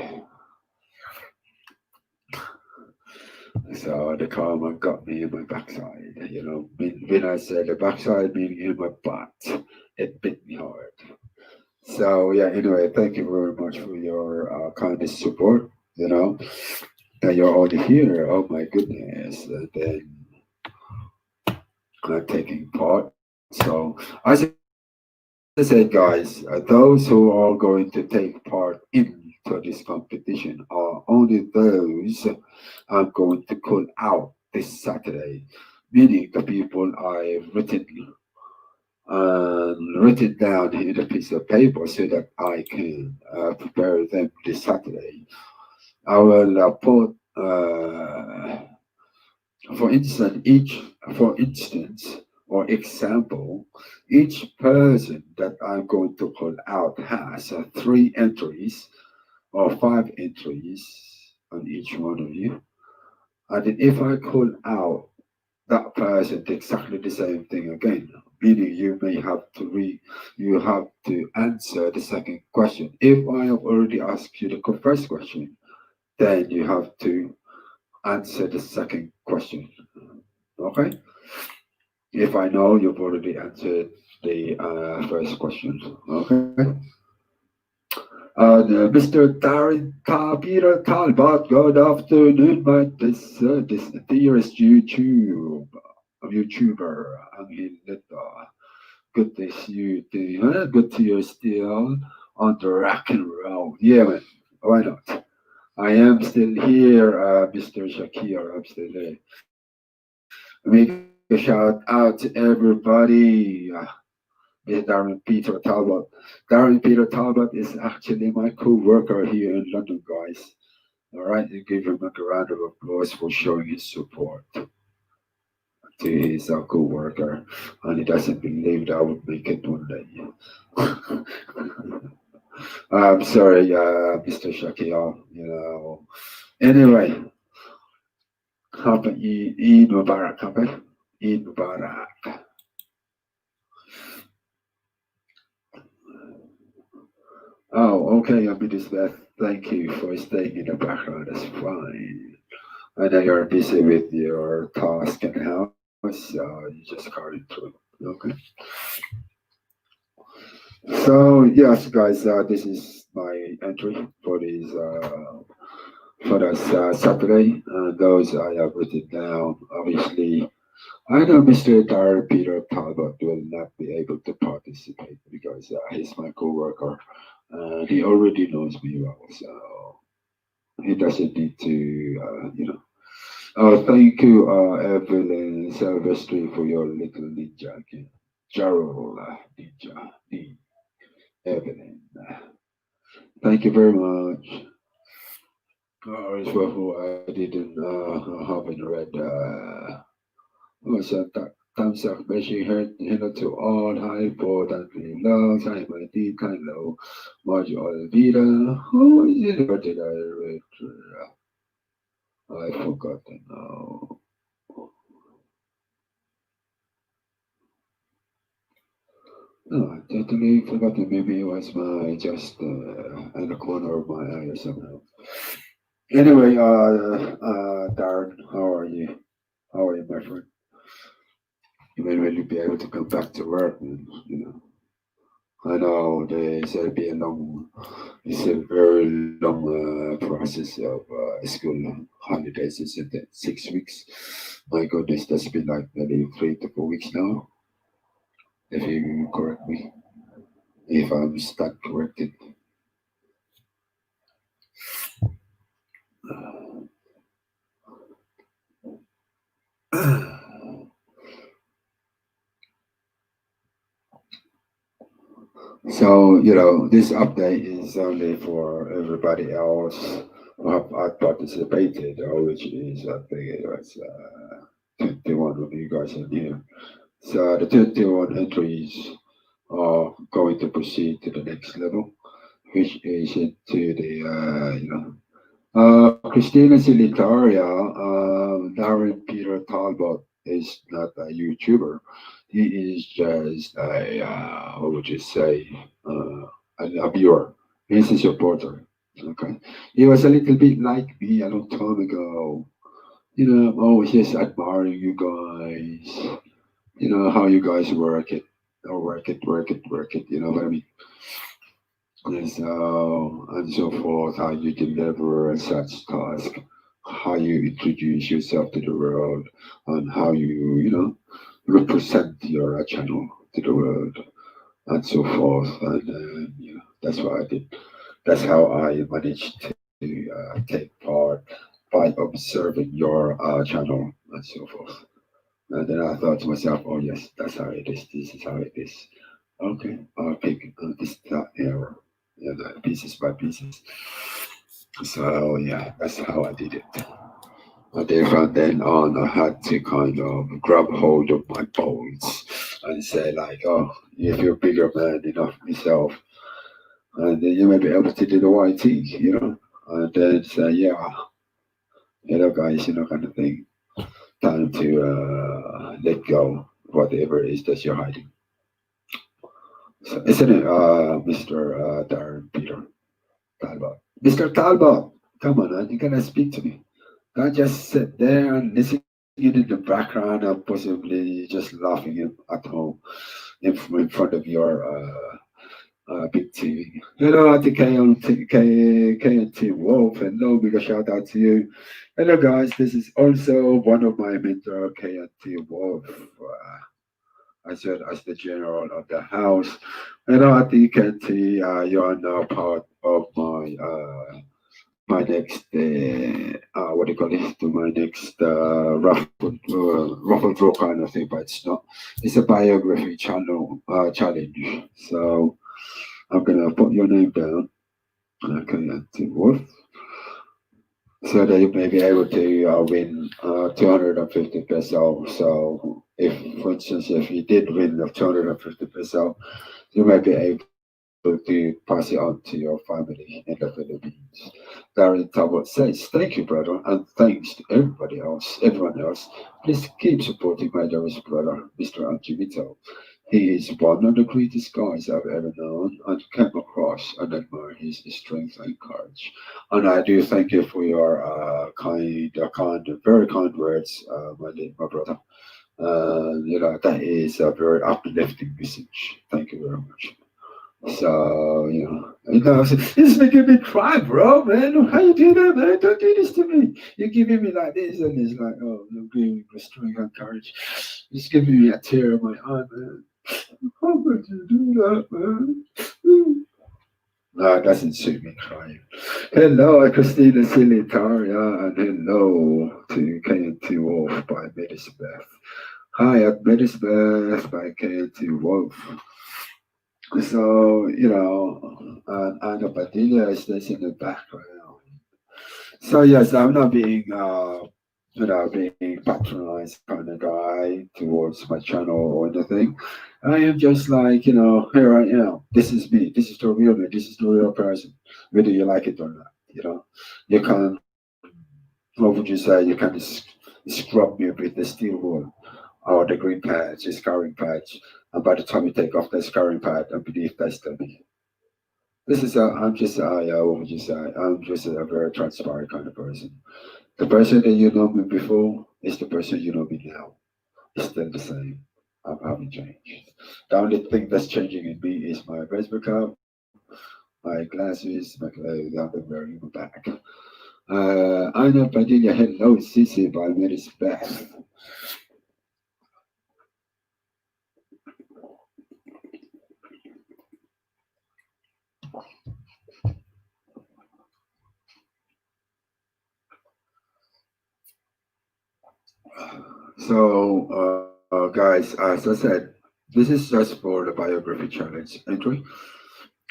So the karma got me in my backside. When I said the backside, meaning in my butt, it bit me hard. So yeah, anyway, thank you very much for your kind support. That you're all here. Oh my goodness. And then taking part. So as I said, guys, those who are going to take part into this competition are only those I'm going to call out this Saturday, meaning the people I've written down in a piece of paper so that I can prepare them this Saturday. I will put, for instance, or example, each person that I'm going to call out has 3 entries or 5 entries on each one of you. And then if I call out that person exactly the same thing again, meaning you have to answer the second question. If I have already asked you the first question, then you have to answer the second question. Okay? If I know you've already answered the first question. Okay? Mr. Tabira Talbot, good afternoon, my this dearest YouTuber, ang inlet. good to see you too. Huh? Good to you still on the rock and roll. Yeah, man. Why not? I am still here, Mr. Shakir. I'm still there. Make a shout out to everybody. This Darren Peter Talbot. Darren Peter Talbot is actually my co-worker here in London, guys. All right, and give him a round of applause for showing his support to his co-worker, and he doesn't believe that I would make it one day. I'm sorry, Mr. Shakir. You know. Anyway, Happy Eid Mubarak, Happy Eid Mubarak. Oh, okay, I'll be this Beth. Thank you for staying in the background. That's fine. I know you're busy with your task in the house, so you just carry through. Okay. So yes, guys, this is my entry for this Saturday. Those I have written down. Obviously, I know Mr. Darren Peter Talbot will not be able to participate because he's my co-worker and he already knows me well, so he doesn't need to, Oh, thank you, Evelyn Silvestri, for your little ninja again. Gerald, ninja, Evelyn. Thank you very much. As well, who I didn't haven't read. Was thumbs up, meshing hello to all, hi, importantly, love, hi, my D, kind low, module Vida. Who is it? What did I read? I forgotten now. No, I totally forgotten. Maybe it was my just in the corner of my eye or somehow. Anyway, Darren, how are you? How are you, my friend? You may really be able to come back to work, and, I know there's be a long, it's a very long process of school holidays. It's 6 weeks. My goodness, that's been like maybe 3 to 4 weeks now. If you correct me, if I'm stuck corrected. So, this update is only for everybody else who have participated, which is, I think it was 21 of you guys in here. So the 21 entries are going to proceed to the next level, which is into the, Christina Silitaria, Darren Peter Talbot is not a YouTuber. He is just what would you say, a viewer. He's a supporter. Okay. He was a little bit like me a long time ago. I'm always just admiring you guys. How you guys work it, or work it. You know what I mean? And so forth, how you deliver such task, how you introduce yourself to the world, and how represent your channel to the world, and so forth. And that's what I did. That's how I managed to take part by observing your channel and so forth. And then I thought to myself, oh yes, that's how it is. This is how it is. Okay, I'll pick this that error, pieces by pieces. So yeah, that's how I did it. And then from then on, I had to kind of grab hold of my bones and say like, oh, if you're a bigger man enough myself, and then you may be able to do the YT. And then say, yeah, guys, kind of thing. Time to let go whatever it is that you're hiding. So, isn't it, Mr. Darren Peter Talbot? Mr. Talbot, come on, man, you gotta speak to me. Don't just sit there and listen in the background and possibly just laughing at home in front of your big TV. Hello, to KNT Wolf. Hello, big shout out to you. Hello, guys. This is also one of my mentor, KNT Wolf. I said as the general of the house. And I think Kenty, you are now part of my next what do you call it? To my next ruffle draw kind of thing, but it's not. It's a biography challenge. So I'm gonna put your name down. Okay, and Wolf, so that you may be able to win 250 peso. So if, for instance, if you did win the 250 peso, you might be able to pass it on to your family in the Philippines. Darren Talbot says, "Thank you, brother, and thanks to everyone else. Please keep supporting my dearest brother, Mr. Angelito. He is one of the greatest guys I've ever known and came across and admire his strength and courage. And I do thank you for your very kind words, my brother. That is a very uplifting message. Thank you very much." So, it's making me cry, bro, man. How you do that, man? Don't do this to me. You're giving me like this, and it's like, oh, you're giving me strength and courage. It's giving me a tear in my eye, man. How could you do that, man? No, it doesn't suit me crying. Hello, Christina Silitaria, and hello to KNT Wolf by Medisbeth. Hi, at Medisbeth by KNT Wolf. So, and Anna Padilla is this in the background. So, yes, I'm not being, being patronized kind of guy towards my channel or anything. I am just like, here I am. This is me. This is the real me. This is the real person, whether you like it or not. You can, what would you say? You can scrub me with the steel wool or the green patch, the scarring patch. And by the time you take off the scarring pad, I believe that's the me. I'm just what would you say? I'm just a very transparent kind of person. The person that you know me before is the person you know me now. It's still the same. I haven't changed. The only thing that's changing in me is my baseball cap, my glasses, my clothes, I've been wearing my back. Ana Padilla, hello, Sissy by Meris Beth. So, guys, as I said, this is just for the biography challenge entry,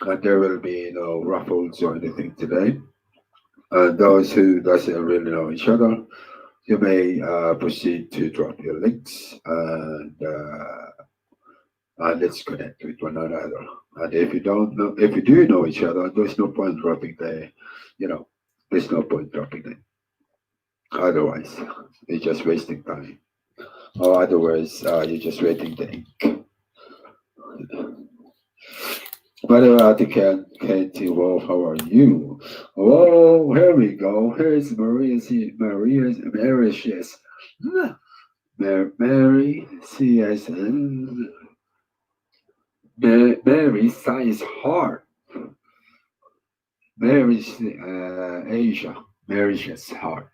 and there will be no ruffles or anything today. Those who doesn't really know each other, you may proceed to drop your links and let's connect with one another. And if you don't know, if you do know each other, there's no point dropping you know, there's no point dropping them. Otherwise, you're just wasting time. Or otherwise, you're just waiting the ink. By the way, I think Katie Wolf, how are you? Oh, here we go. Here's Maria C. Mary Yes. Mary CSN. Mary Science Heart. Mary Asia. Mary's Heart.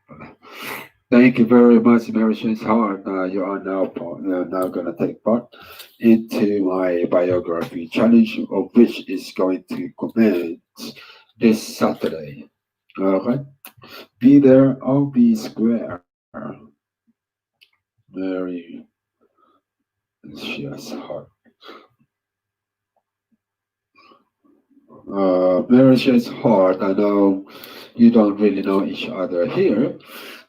Thank you very much, Mary's Heart. You are now going to take part into my biography challenge, of which is going to commence this Saturday. Okay, be there or be square. Mary, she's heart. Mary's heart. I know you don't really know each other here,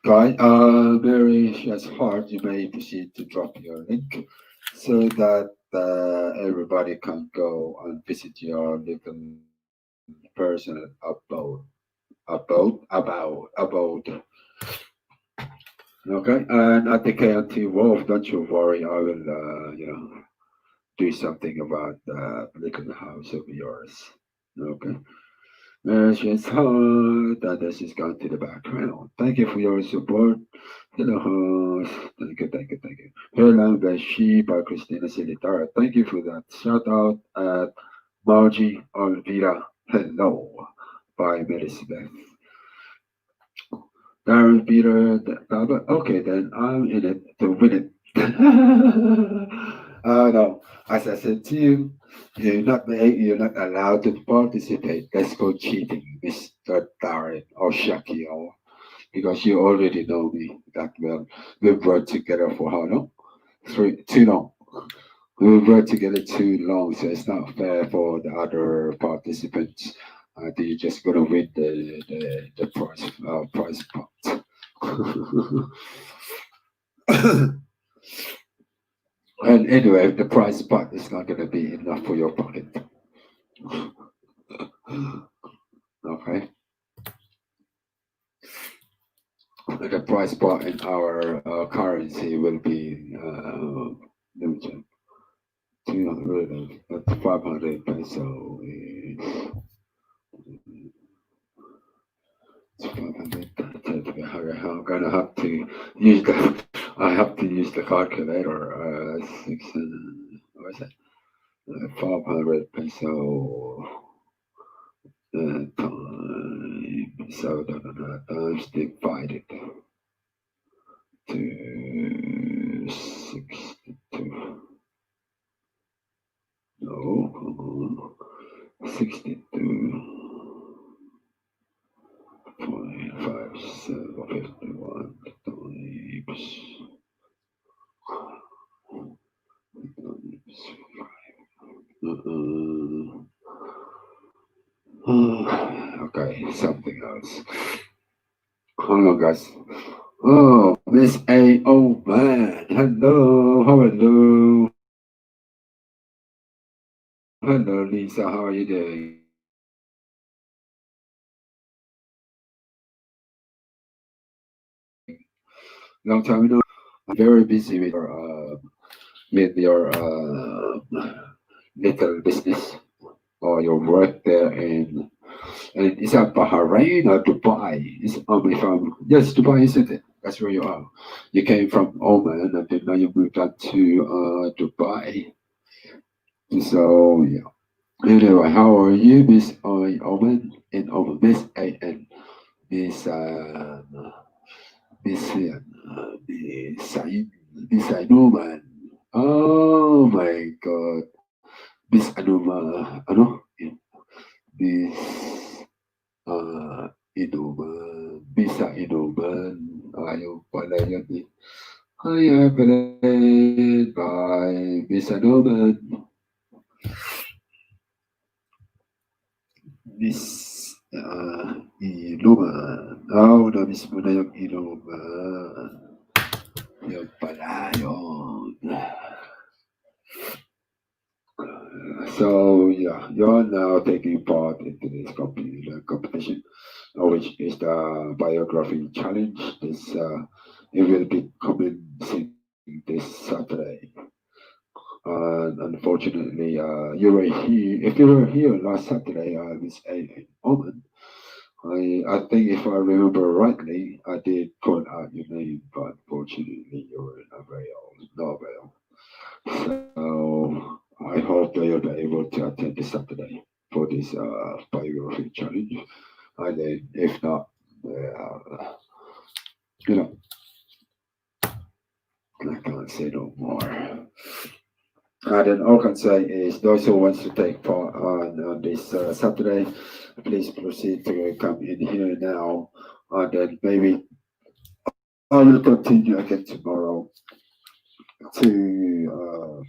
right? Mary's heart. You may proceed to drop your link so that everybody can go and visit your little person about. Okay, and at the KNT Wolf, don't you worry, I will do something about the little house of yours. Okay. She's hot, and this is gone to the background. Thank you for your support. Hello, host. Thank you. Hello, Beshi by Christina Silitara. Thank you for that. Shout out at Margie Olvira. Hello by Melisbeth. Darren Peter. Okay, then I'm in it to win it. No, as I said to you, you're not allowed to participate. That's called cheating, Mr. Darren or Shaquille, because you already know me that well. We've worked together for how long? Too long. We've worked together too long, so it's not fair for the other participants. You're just gonna win the prize pot. And anyway, the prize pot is not gonna be enough for your pocket. Okay, the price pot in our currency will be let me check, 200 500 peso is 500. I'm gonna have to use the I have to use the calculator. What is it? 500 peso time. So times divided to 62. No, come on. 62. 0.5751 times okay, something else. Hold on, guys. Oh, Miss A. Oh, man. Hello. Hello. Hello, Lisa. How are you doing? Long time ago. Very busy with your little business or your work there in and is that Bahrain or Dubai? If yes, Dubai, isn't it? That's where you are. You came from Oman and then now you moved on to Dubai. So yeah. Anyway, how are you, Miss Oman? In Oman, Miss A.N. Miss Miss Miss Said, Miss Anuman. Oh my God, Miss Anuma, ano? Miss Inuman, Bisa Inuman. Ayaw pala yun eh. Hi, Evelyn. Bye, Miss Inuman. Miss Inuman. Oh, na-miss mo na yung Inuman. Yun pala yun. So yeah, you're now taking part in today's competition, which is the biography challenge. It will be commencing this Saturday. And unfortunately, you were here. If you were here last Saturday, Miss Oman, I think if I remember rightly, I did call out your name, but unfortunately, you were not available. So I hope that you'll be able to attend this Saturday for this biography challenge. And then if not, you know, I can't say no more. And then all I can say is those who wants to take part on this Saturday, please proceed to come in here now. And then maybe I will continue again tomorrow to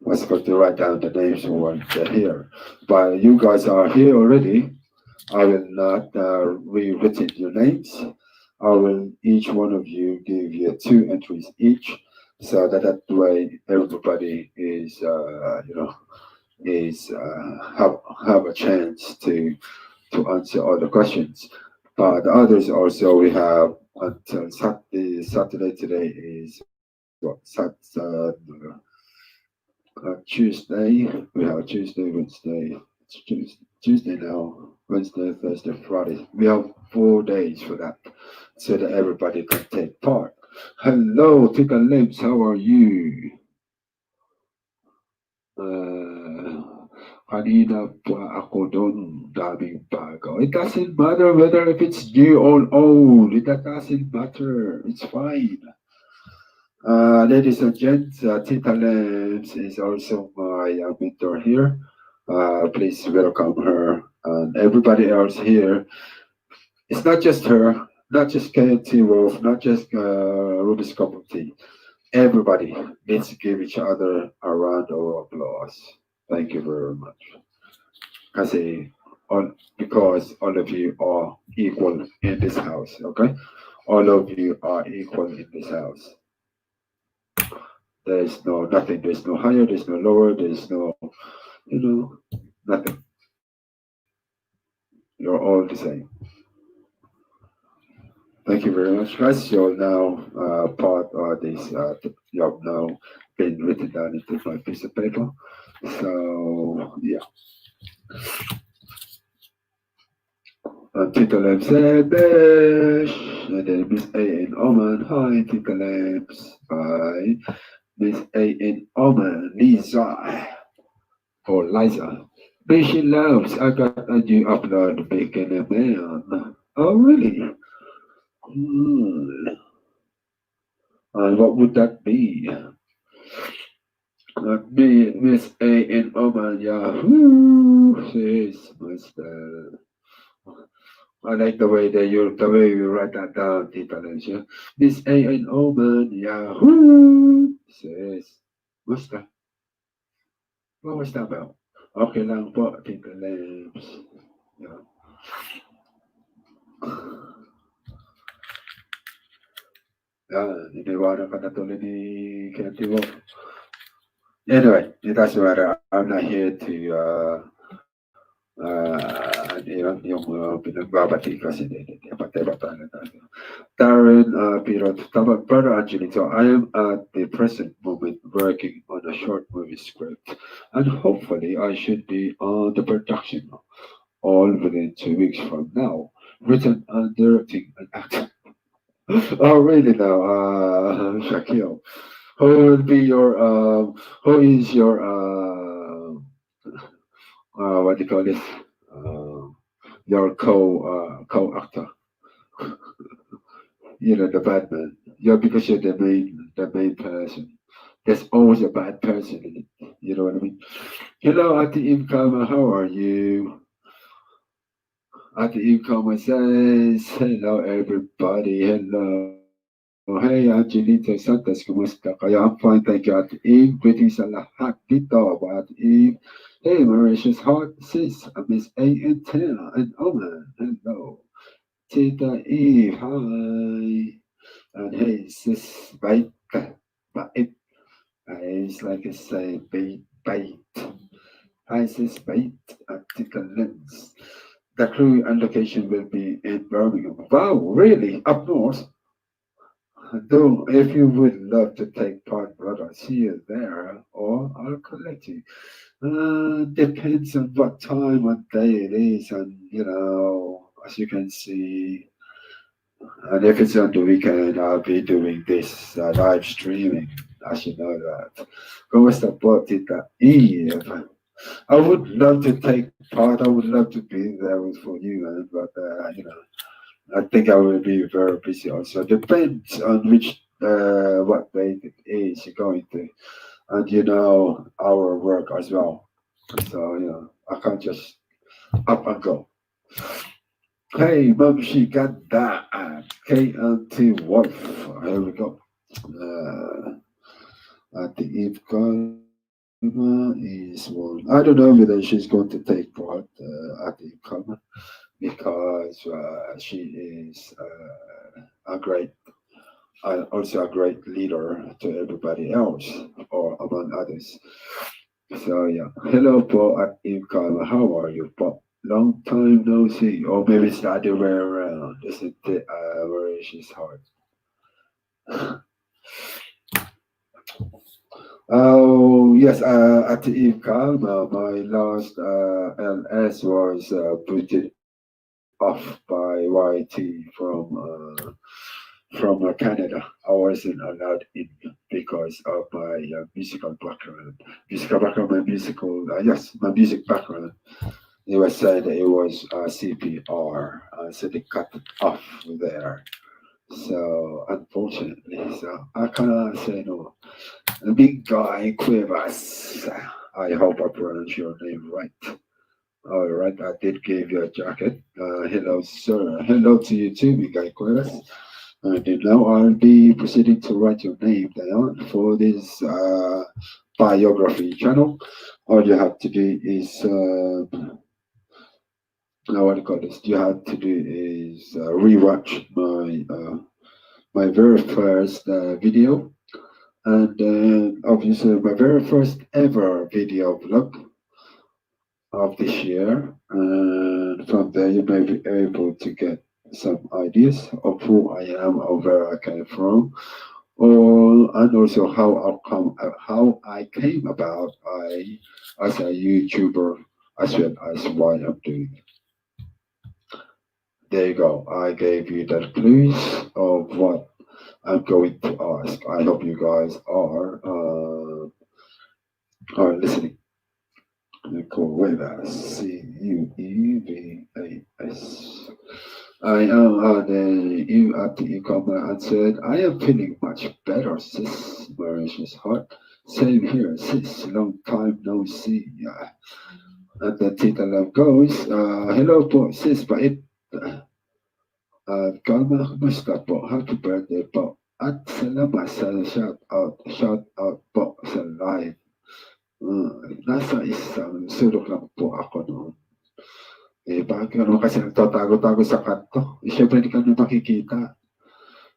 was going to write down the names who weren't here. But you guys are here already. I will not rewritten your names. I will each one of you give you 2 entries each, so that way everybody is have a chance to answer all the questions. But the others also we have until Saturday. Today is what Tuesday. We have Tuesday, Wednesday. It's Tuesday now. Wednesday, Thursday, Friday. We have 4 days for that, so that everybody can take part. Hello, Tika Lips. How are you? Kanina pa ako doon, daming bago. It doesn't matter whether if it's new or old. It doesn't matter. It's fine. Ladies and gents, Tita Lambs is also my mentor here. Please welcome her and everybody else here. It's not just her, not just KNT Wolf, not just Ruby's Cup of Tea. Everybody needs to give each other a round of applause. Thank you very much. I say, because all of you are equal in this house, okay? All of you are equal in this house. There's no nothing, there's no higher, there's no lower, there's no, nothing. You're all the same. Thank you very much, guys. You're now part of this. You have now been written down into my piece of paper. So yeah. Tita Lamps said Besh, and then Miss A in Oman. Hi, Tita Lamps. Bye. Miss A in Oman. Lisa or Liza. Beshi loves. I got a new upload bacon and man. Oh really? Hmm. And what would that be? Me, Miss A in Oman, Yahoo! Says Mr. I like the way you write that down, Tita Lencia. Miss A in Oman, Yahoo! Says Mr. What was that about? Okay lang po, Tita Lems. Yeah. Iniwanan ka na tuloy ni Kenti mo. Anyway, it doesn't matter. I'm not here to yung pinagbabati kasi patay-bata na tayo. Darren Pirot, tama, Brother Angelito, I am at the present moment working on a short movie script and hopefully I should be on the production all within 2 weeks from now. Written and directing and acting. Oh, really now, Shaquille? Who will be your, who is your, what do you call it? Your co-actor. The Batman. Yeah, because you're the main person. There's always a bad person in it. You know what I mean? Hello, Ati Imkama, how are you? Ati Imkama says, hello everybody, hello. Hey, Angelito Santos, kumusta? Kaya I'm fine, thank you, Ati Im. Greetings sa lahat dito, Ati Im. Hey, Mauritius Heart, sis, Miss A and Tina and Oman, hello. Tita Eve, hi. And hey, sis, bait, bait. It's like I say, bait. Hi, sis, bait, Tita Lens. The crew and location will be in Birmingham. Wow, really? Up north? Though, if you would love to take part, brother, see you there, or I'll collect you. Depends on what time of day it is, and as you can see, and if it's on the weekend, I'll be doing this live streaming, as you know that. Come support it, Eve. I would love to take part. I would love to be there for you, man, but I think I will be very busy also. Depends on which what day it is you're going to, and our work as well. So I can't just up and go. Hey, mom, she got that. KLT Wolf. Here we go. I think Eve Karma is one. I don't know whether she's going to take part at Eve Karma because she is a great, also a great leader to everybody else, or among others. So yeah, hello Paul at Eve Karma. How are you, Paul? Long time no see, or maybe it's the other way around. Isn't it? Where she's hard. Oh yes, at the Eve Karma, my last LS was booted off by YT from Canada. I wasn't allowed in because of my musical background. My music background. They were said it was CPR, so they cut it off there. So unfortunately, so I cannot say no. The big guy Cuevas. I hope I pronounced your name right. All right, I did give you a jacket. Hello, sir. Hello to you too, big guy Cuevas. And now I'll be proceeding to write your name down for this biography channel. All you have to do is, what do you call this? You have to do is rewatch my very first video, and then obviously my very first ever video vlog of this year. And from there, you may be able to get some ideas of who I am or where I came from, or and also how I came about I as a YouTuber as well as why I'm doing it. There you go. I gave you the clues of what I'm going to ask. I hope you guys are listening. Cuevas, Cuevas. I am the you at the e-commerce answered, I am feeling much better, sis. Mauritius heart. Same here, sis. Long time no see. Yeah. And the Tita Love goes, hello po, sis, bait. Kalma, kumusta po? Happy birthday po. At salamat sa shout out po sa live. Nasa isang sulok lang po ako noon. Eh, bakit ano kasi nagtatago-tago sa kanto? Eh, syempre hindi kami makikita.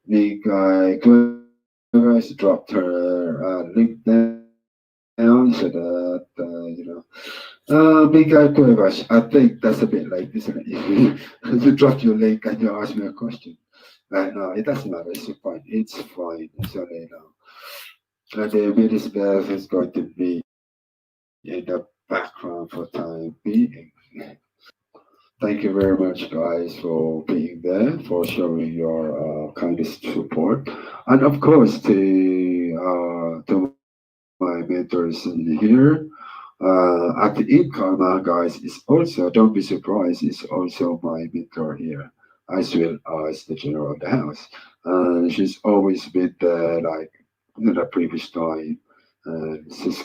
Big guy Cuevas dropped her link down so that, Big guy Cuevas, I think that's a bit like this, isn't it? You drop your link and you ask me a question. Right now, it doesn't matter. It's fine. It's fine. It's only now. And the Middle Beth is going to be in the background for time being. Thank you very much, guys, for being there, for showing your kindest support, and of course to my mentors here. At the Karma, guys, is also, don't be surprised, is also my mentor here, as well as the general of the house. She's always been there, like the previous time. It's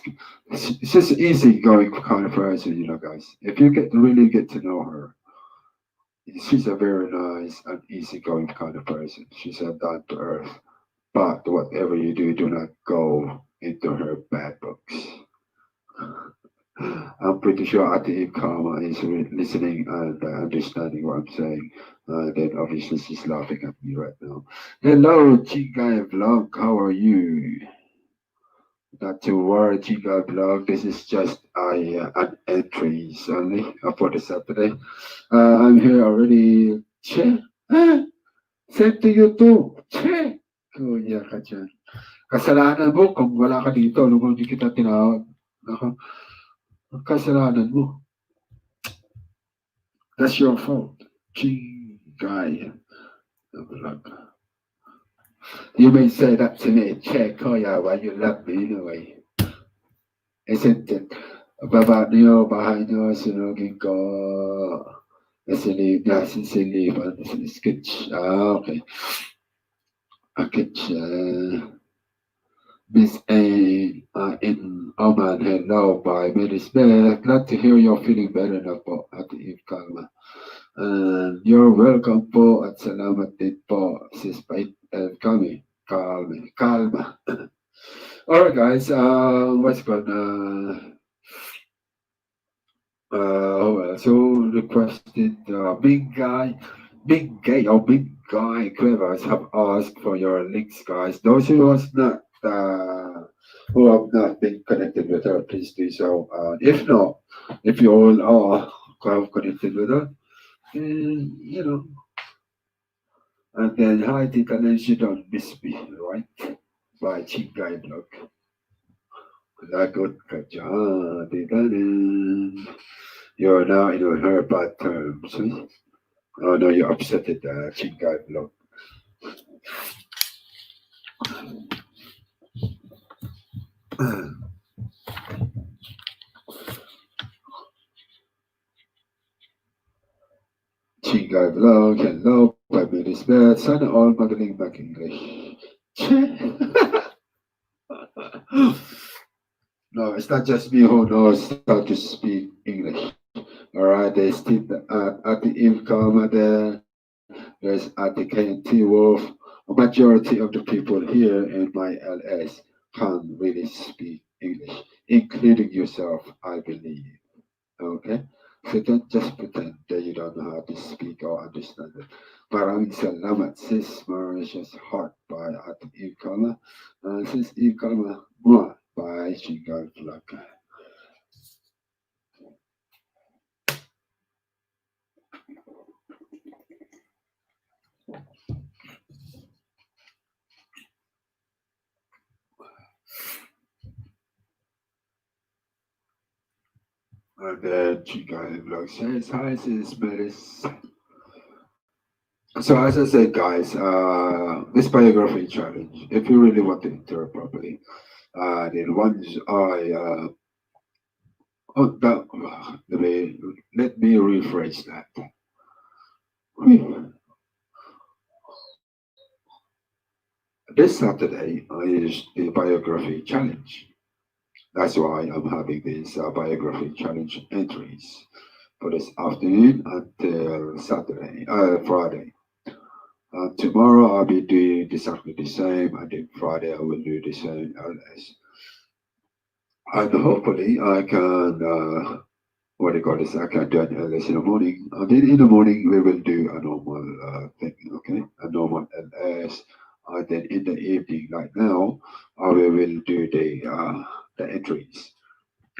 just easy going kind of person, guys. If you really get to know her, she's a very nice and easygoing kind of person. She's a down to earth. But whatever you do, do not go into her bad books. I'm pretty sure Ati Karma is listening and understanding what I'm saying. Then obviously she's laughing at me right now. Hello, Chigai Vlog. How are you? Not to worry, Chigai Vlog. This is just an entry only for the Saturday. I'm here already. Che? Ah, same to you too. Che? Kuya ka dyan. Kasalanan mo kung wala ka dito. Ano kung hindi kita tinawag. Ako, kasalanan mo. That's your fault. Gee, guy. You may say that to me, Che, Koya, why you love me anyway. Isn't it? Baba niyo, bahay niyo, sunugin ko. Nasinsilip, sketch. Ah, okay. Okay, Miss A in Oman, hello, by Miss Beth. Glad to hear you're feeling better na po, Ate Eve Kalma. And you're welcome po at salamat din po, Sis Pait and Kalma. Alright guys, what's called, so requested big guy Quivers have asked for your links, guys. Those who have not been connected with her, please do so. If not, if you all are connected with her, then, and then hi Tita Nancy, don't miss me, right? By Cheap Guy Blog. Lagot ka dyan, Tita Nan. You're now in her bad terms. Oh no, you're upset at Cheap Guy Blog. Cheap Guy Blog, hello. 5 minutes. But sana all magaling mag-English. No, it's not just me who knows how to speak English. All right, there's Steve at the income there. There's at the KNT Wolf. A majority of the people here in my LS can really speak English, including yourself, I believe. Okay? So don't just pretend that you don't know how to speak or understand it. Maraming salamat, sis Mauritius Heart by Ate Ikala. Sis Ikala, Mua by Shingar Flaka. And then Shingar Flaka says, hi, sis Melis. So as I said, guys, this biography challenge, if you really want to enter properly, then once oh, that, let me rephrase that. This Saturday is the biography challenge. That's why I'm having these biography challenge entries for this afternoon until Friday. Tomorrow I'll be doing exactly the same, and then Friday I will do the same as. And hopefully I can, what do you call this? I can do an LS in the morning. And then in the morning we will do a normal thing, okay? A normal LS. And then in the evening, like now, we will do the entries.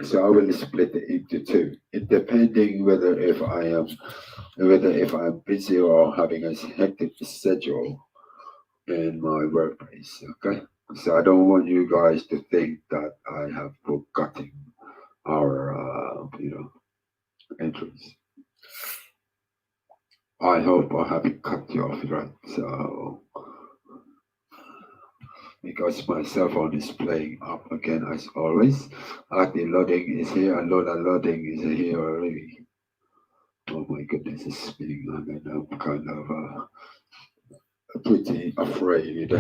So I will split it into two. It depending whether if I'm busy or having a hectic schedule in my workplace. Okay. So I don't want you guys to think that I have forgotten our entries. I hope I haven't cut you off, right? So because my cell phone is playing up again as always. The loading is here and loading is here already. Oh my goodness, it's being and I'm kind of pretty afraid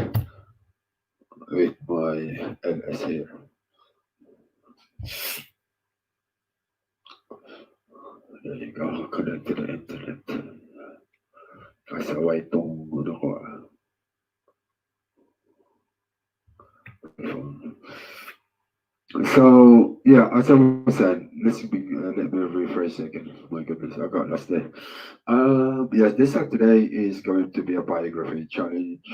with my LS here. There you go, connect to the internet. Kasaway tong ano ko So yeah, as I was saying, let me refresh again. My goodness, I got lost there. Yes, this Saturday is going to be a biography challenge.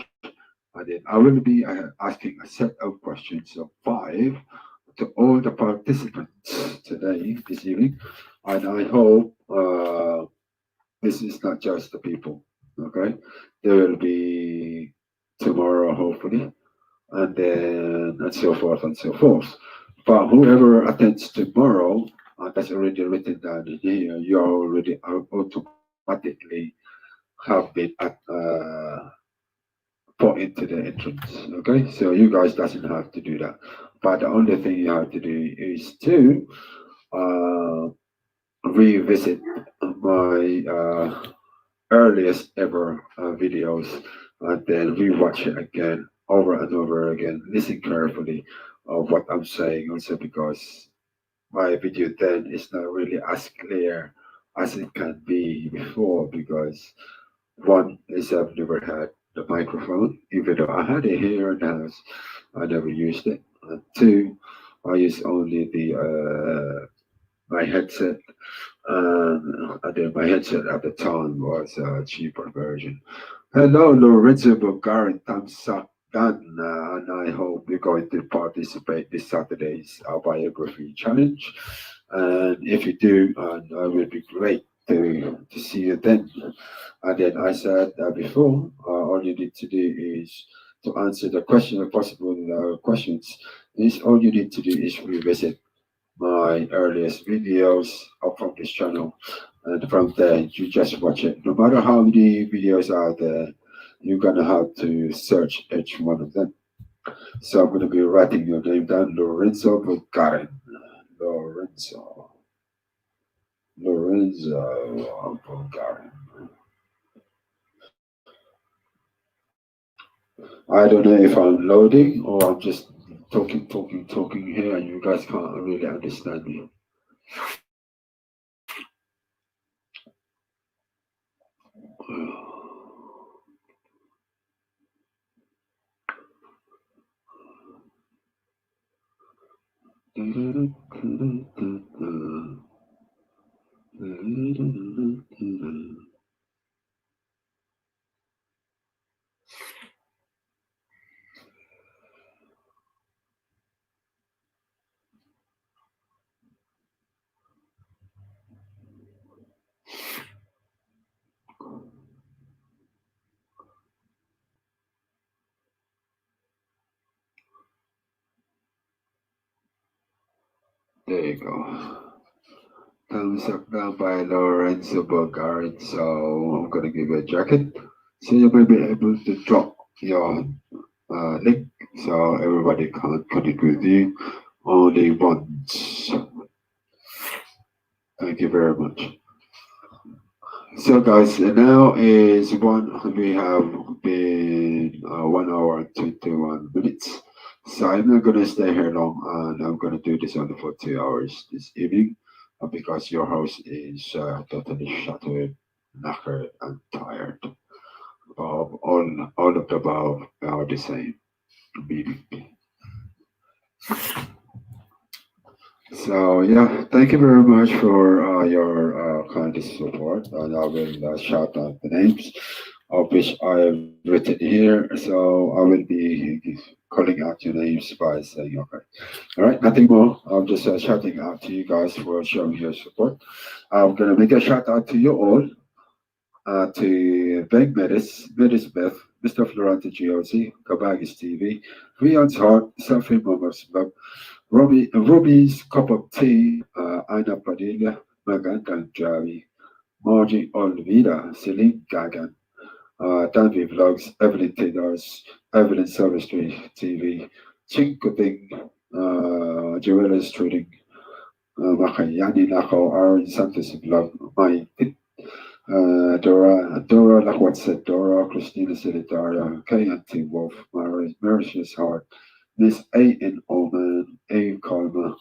And then I will be asking a set of questions of 5 to all the participants today, this evening. And I hope this is not just the people, okay? There will be tomorrow, hopefully, and then and so forth and so forth. But whoever attends tomorrow, that's already written down in here, you already automatically have been put into the entrance. Okay, so you guys doesn't have to do that. But the only thing you have to do is to uh, revisit my earliest ever videos and then rewatch it again over and over again. Listen carefully of what I'm saying also because my video then is not really as clear as it can be before because one is I've never had the microphone, even though I had it here in the house, I never used it. And two, I use only the my headset, and then my headset at the time was a cheaper version. Hello, Lorenzo Bulgarian thumbs up done, and I hope you're going to participate this Saturday's biography challenge. And if you do, it will be great to see you then. And then I said before, all you need to do is to answer the question, possible questions. Is all you need to do is revisit my earliest videos up from this channel, and from there you just watch it. No matter how many videos are there, you're gonna have to search each one of them. So I'm gonna be writing your name down, Lorenzo Bulgarin. Lorenzo. Lorenzo Bulgarin. I don't know if I'm loading or I'm just talking here, and you guys can't really understand me. There you go. Thumbs up down by Lorenzo Bulgarin. So I'm gonna give you a jacket. So you may be able to drop your link so everybody can connect with you only once. Thank you very much. So guys, now is one. We have been 1 hour and 21 minutes. So I'm not gonna stay here long, and I'm gonna do this only for 2 hours this evening, because your host is totally shattered, knackered, and tired. All of the above are the same meaning. So yeah, thank you very much for your kind support, and I will shout out the names of which I have written here. So I will be calling out your names by saying okay. All right, nothing more. I'm just shouting out to you guys for showing your support. I'm gonna make a shout out to you all, to Bank Medis Beth, Mr. Florante GOC, Kabagis TV, Rion's Heart, Suffering Moments Love, Ruby's Cup of Tea, Aina Padilla, Maganda Javi, Margie Olvida, Celine Gagan, Danby Vlogs, Evelyn Tidars, Evelyn Silverstreet TV, Chinkuting, Joella's Trading, Makayani Nako, Aaron Santos Vlog, My Dora Lakwatsa, Dora, Christina Silitaria, KNT Wolf, Mauritius Hart, Miss A N Oman, A Kalma,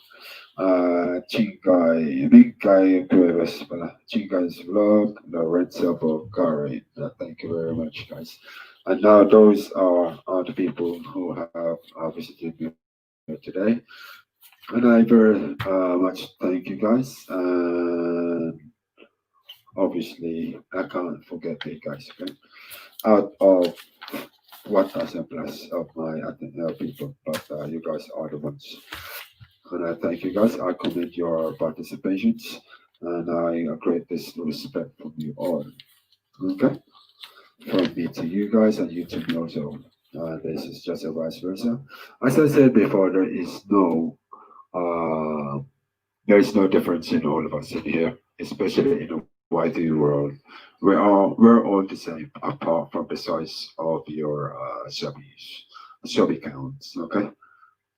Chingai Cuevas, Chingai's Vlog, Lorenzo Bulgari. Thank you very much, guys. And now those are the people who have visited me today. And I very much thank you guys. And obviously, I can't forget you guys, okay? Out of 1,000 plus of my people, but you guys are the ones. And I thank you guys. I commend your participations, and I greatest respect from you all. Okay, from me to you guys, and you to me also. This is just a vice versa. As I said before, uh, there is no difference in all of us in here, especially in the YT world. We're all the same, apart from the size of your sub accounts. Okay,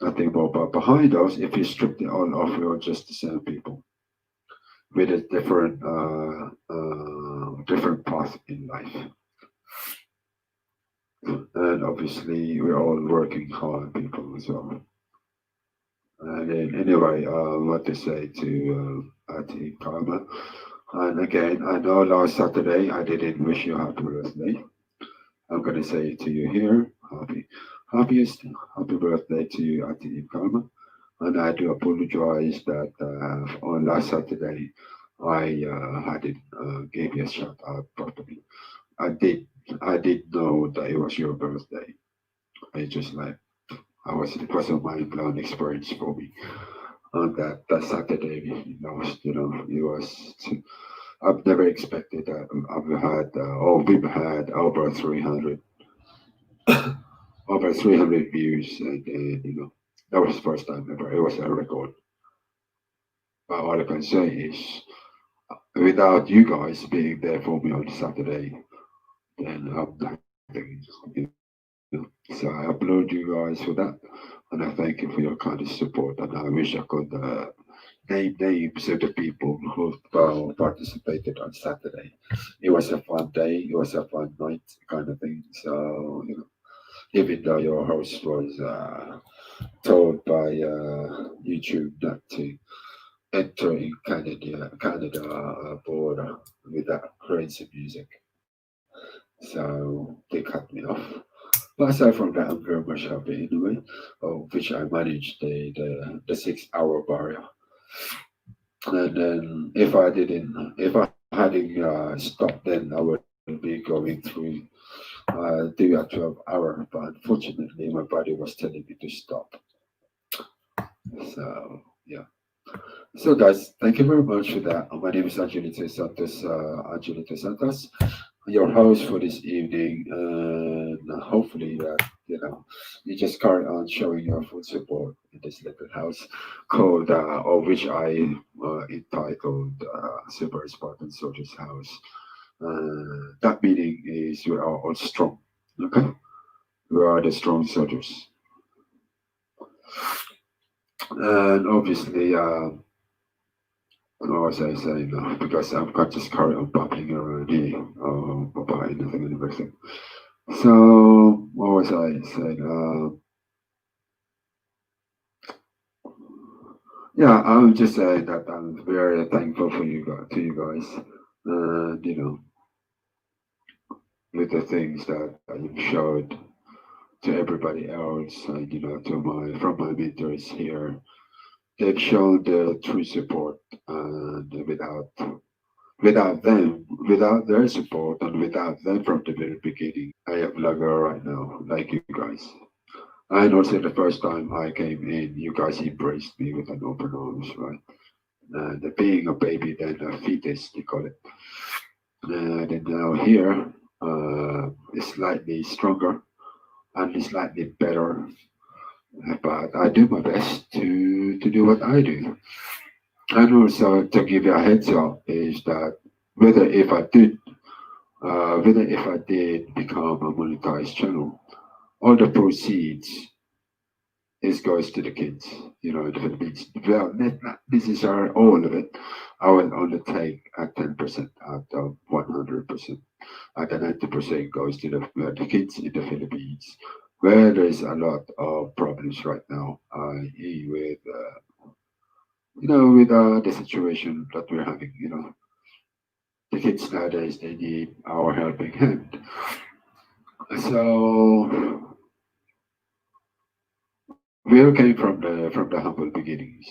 nothing more. But behind us, if you strip it all off, we're just the same people with a different path in life. And obviously, we're all working hard people as well. And then, anyway, what to say to Karma. And again, I know last Saturday I didn't wish you happy birthday. I'm gonna say it to you here. Happiest happy birthday to you, Auntie Karma. And I do apologize that on last Saturday I hadn't gave you a shout out properly. I did I did know that it was your birthday. I just like it was a mind blown experience for me. On that Saturday, it was. I've never expected that. We've had over 300 views, and that was the first time ever. It was a record. But all I can say is, without you guys being there for me on Saturday, then I'm nothing. So I applaud you guys for that, and I thank you for your kind of support. And I wish I could name names of the people who participated on Saturday. It was a fun day. It was a fun night, kind of thing. So even though your host was told by YouTube not to enter in Canada border with that crazy music. So they cut me off. But aside from that, I'm very much happy anyway, which I managed the 6 hour barrier. And then if I hadn't stopped, then I would be going through do a 12 hour. But unfortunately, my body was telling me to stop. So yeah. So guys, thank you very much for that. My name is Angelito Santos, your host for this evening, and hopefully that you just carry on showing your full support in this little house called, or which I entitled Super Spartan Soldiers House. That meaning is we are all strong. Okay, we are the strong soldiers, and obviously. What was I saying now? Because I've got just carry on babbling around here about anything and everything. So, what was I saying? Yeah, I'm just saying that I'm very thankful for you guys, to you guys, and with the things that you've showed to everybody else, and to my from my mentors here, they've shown the true support, and without their support, and without them from the very beginning, I am Lager right now, like you guys. And also the first time I came in, you guys embraced me with an open arms, right? And being a baby, then a fetus, they call it. And now here, it's slightly stronger and slightly better, but I do my best to do what I do. And also to give you a heads up is that whether if I did whether if I did become a monetized channel, all the proceeds is goes to the kids, the Philippines. Well, not necessarily all of it. I will only take a 10% out of 100%. And the 90% goes to the kids in the Philippines, where there's a lot of problems right now, i.e. with, with the situation that we're having, the kids nowadays, they need our helping hand. So we all came from the humble beginnings.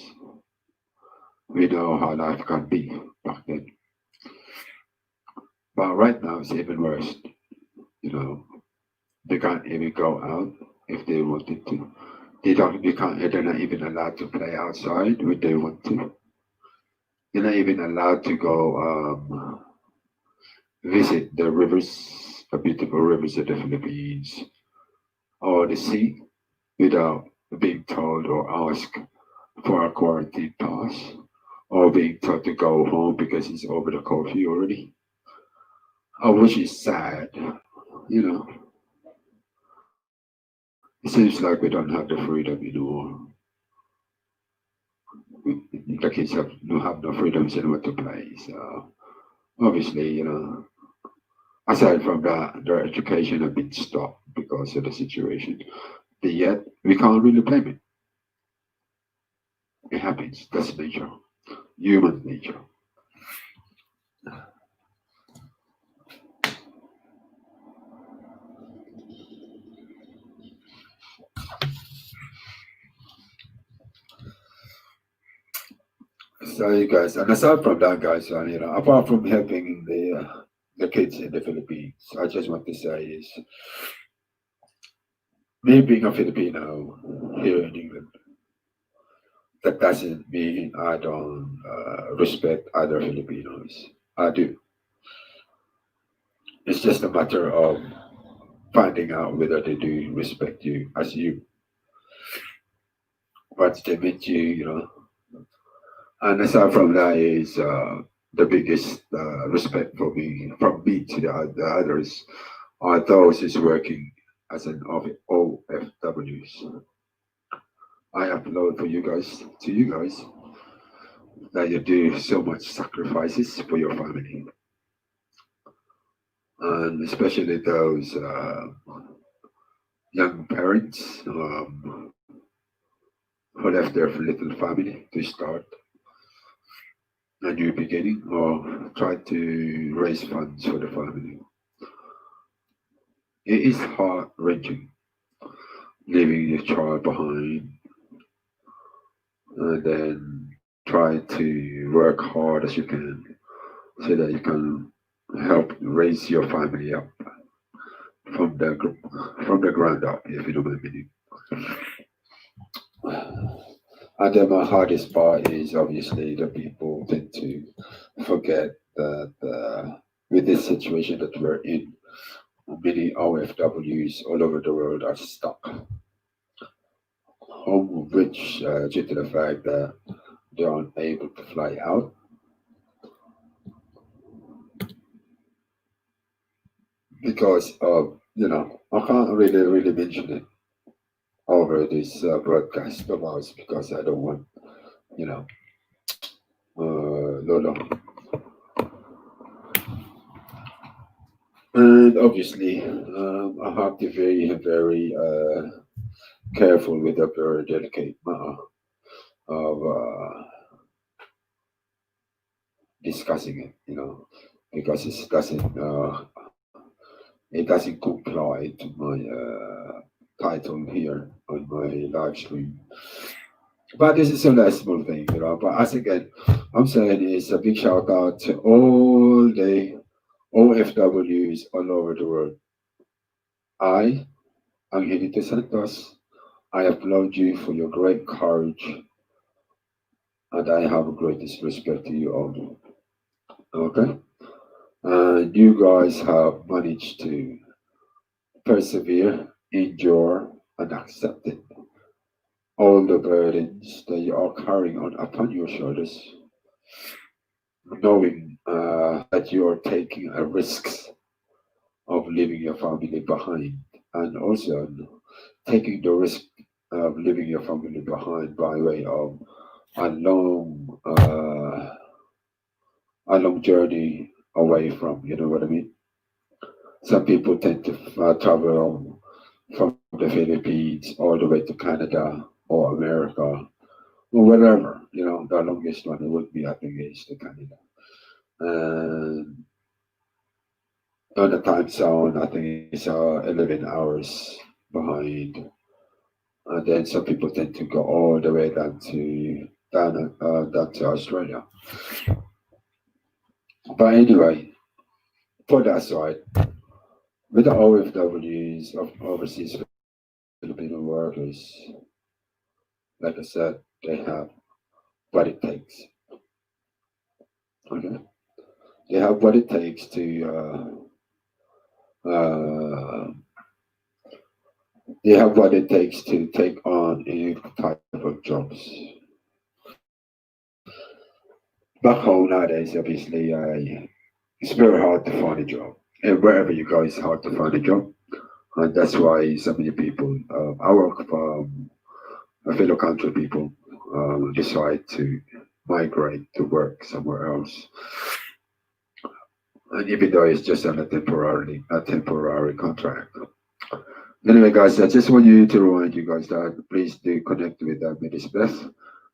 We know how life can be back then. But right now it's even worse. You know, they can't even go out if they wanted to. They're not even allowed to play outside when they want to. They're not even allowed to go visit the rivers, the beautiful rivers of the Philippines or the sea without being told or asked for a quarantine pass or being told to go home because it's over the curfew already. Which is sad, you know. It seems like we don't have the freedom anymore. The kids have no freedoms anymore to play. So obviously, aside from that, their education have been stopped because of the situation. But yet we can't really blame it. It happens. That's nature, human nature. So you guys, and aside from that, guys, apart from helping the kids in the Philippines, I just want to say is me being a Filipino here in England, that doesn't mean I don't respect other Filipinos. I do. It's just a matter of finding out whether they do respect you as you. Once they meet you, And aside from that is the biggest respect for me, from me to the others, are those who's working as an OFWs. I applaud for you guys, to you guys, that you do so much sacrifices for your family, and especially those young parents who left their little family to start a new beginning or try to raise funds for the family. It is heart wrenching leaving your child behind and then try to work hard as you can so that you can help raise your family up from the ground up, if you know what I mean. And then my hardest part is obviously that people tend to forget that with this situation that we're in, many OFWs all over the world are stuck home, which due to the fact that they're unable to fly out because of, I can't really mention it over this broadcast of ours because I don't want, you know, Lolo. And obviously, I have to be very careful with a very delicate matter of discussing it, because it doesn't comply to my title here on my live stream. But this is a last small thing, But as again, I'm saying is a big shout out to all the OFWs all over the world. I, Angelito Santos, I applaud you for your great courage and I have greatest respect to you all. Okay? And you guys have managed to persevere, endure, and accept it. All the burdens that you are carrying on upon your shoulders, knowing that you are taking a risk of leaving your family behind, and also taking the risk of leaving your family behind by way of a long journey away from, you know what I mean? Some people tend to travel from the Philippines all the way to Canada or America or wherever, the longest one it would be, I think, is to Canada. And on the time zone, I think it's 11 hours behind. And then some people tend to go all the way down to Australia. But anyway, put that aside, with the OFWs of overseas Filipino workers, like I said, they have what it takes. Okay, they have what it takes to take on any type of jobs. Back home nowadays, obviously, it's very hard to find a job. And wherever you go, it's hard to find a job. And that's why so many people, our fellow country people, decide to migrate to work somewhere else. And even though it's just on a temporary contract. Anyway, guys, I just want you to remind you guys that please do connect with Miss Beth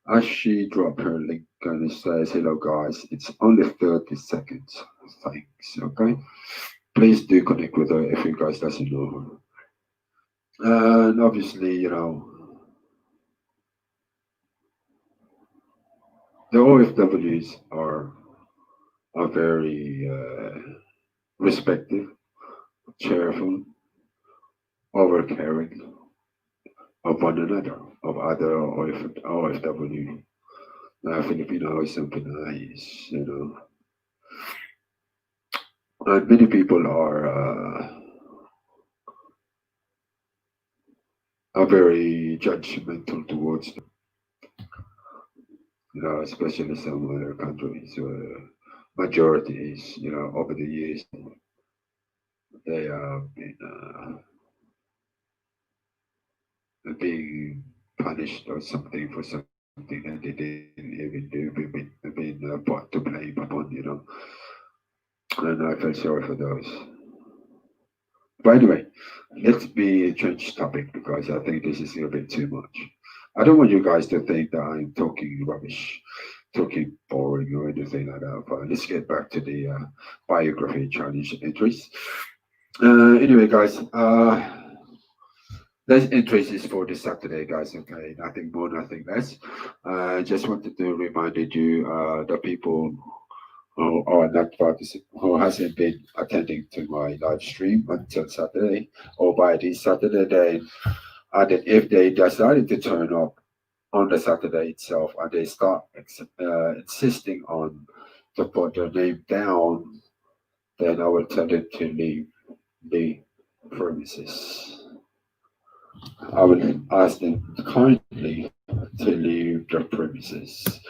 as she dropped her link and it says, "Hello, guys. It's only 30 seconds. Thanks." Okay, please do connect with her if you guys doesn't know her. And obviously, the OFWs are very respectful, cheerful, overcaring of one another, of other OFW. Filipino is something nice, And many people are very judgmental towards them, especially some other countries where majority is, over the years they have been being punished or something for something that they didn't even do, being brought to blame upon, and I feel sorry for those. By the way, let me change topic because I think this is a bit too much. I don't want you guys to think that I'm talking rubbish, talking boring or anything like that. But let's get back to the biography challenge entries. Anyway, guys, this entries is for this Saturday, guys. Okay, nothing more, nothing less. Just wanted to remind you, the people who are not who hasn't been attending to my live stream until Saturday or by this Saturday, and then if they decided to turn up on the Saturday itself and they start insisting on to put their name down, then I will tell them to leave the premises. I will ask them kindly to leave the premises.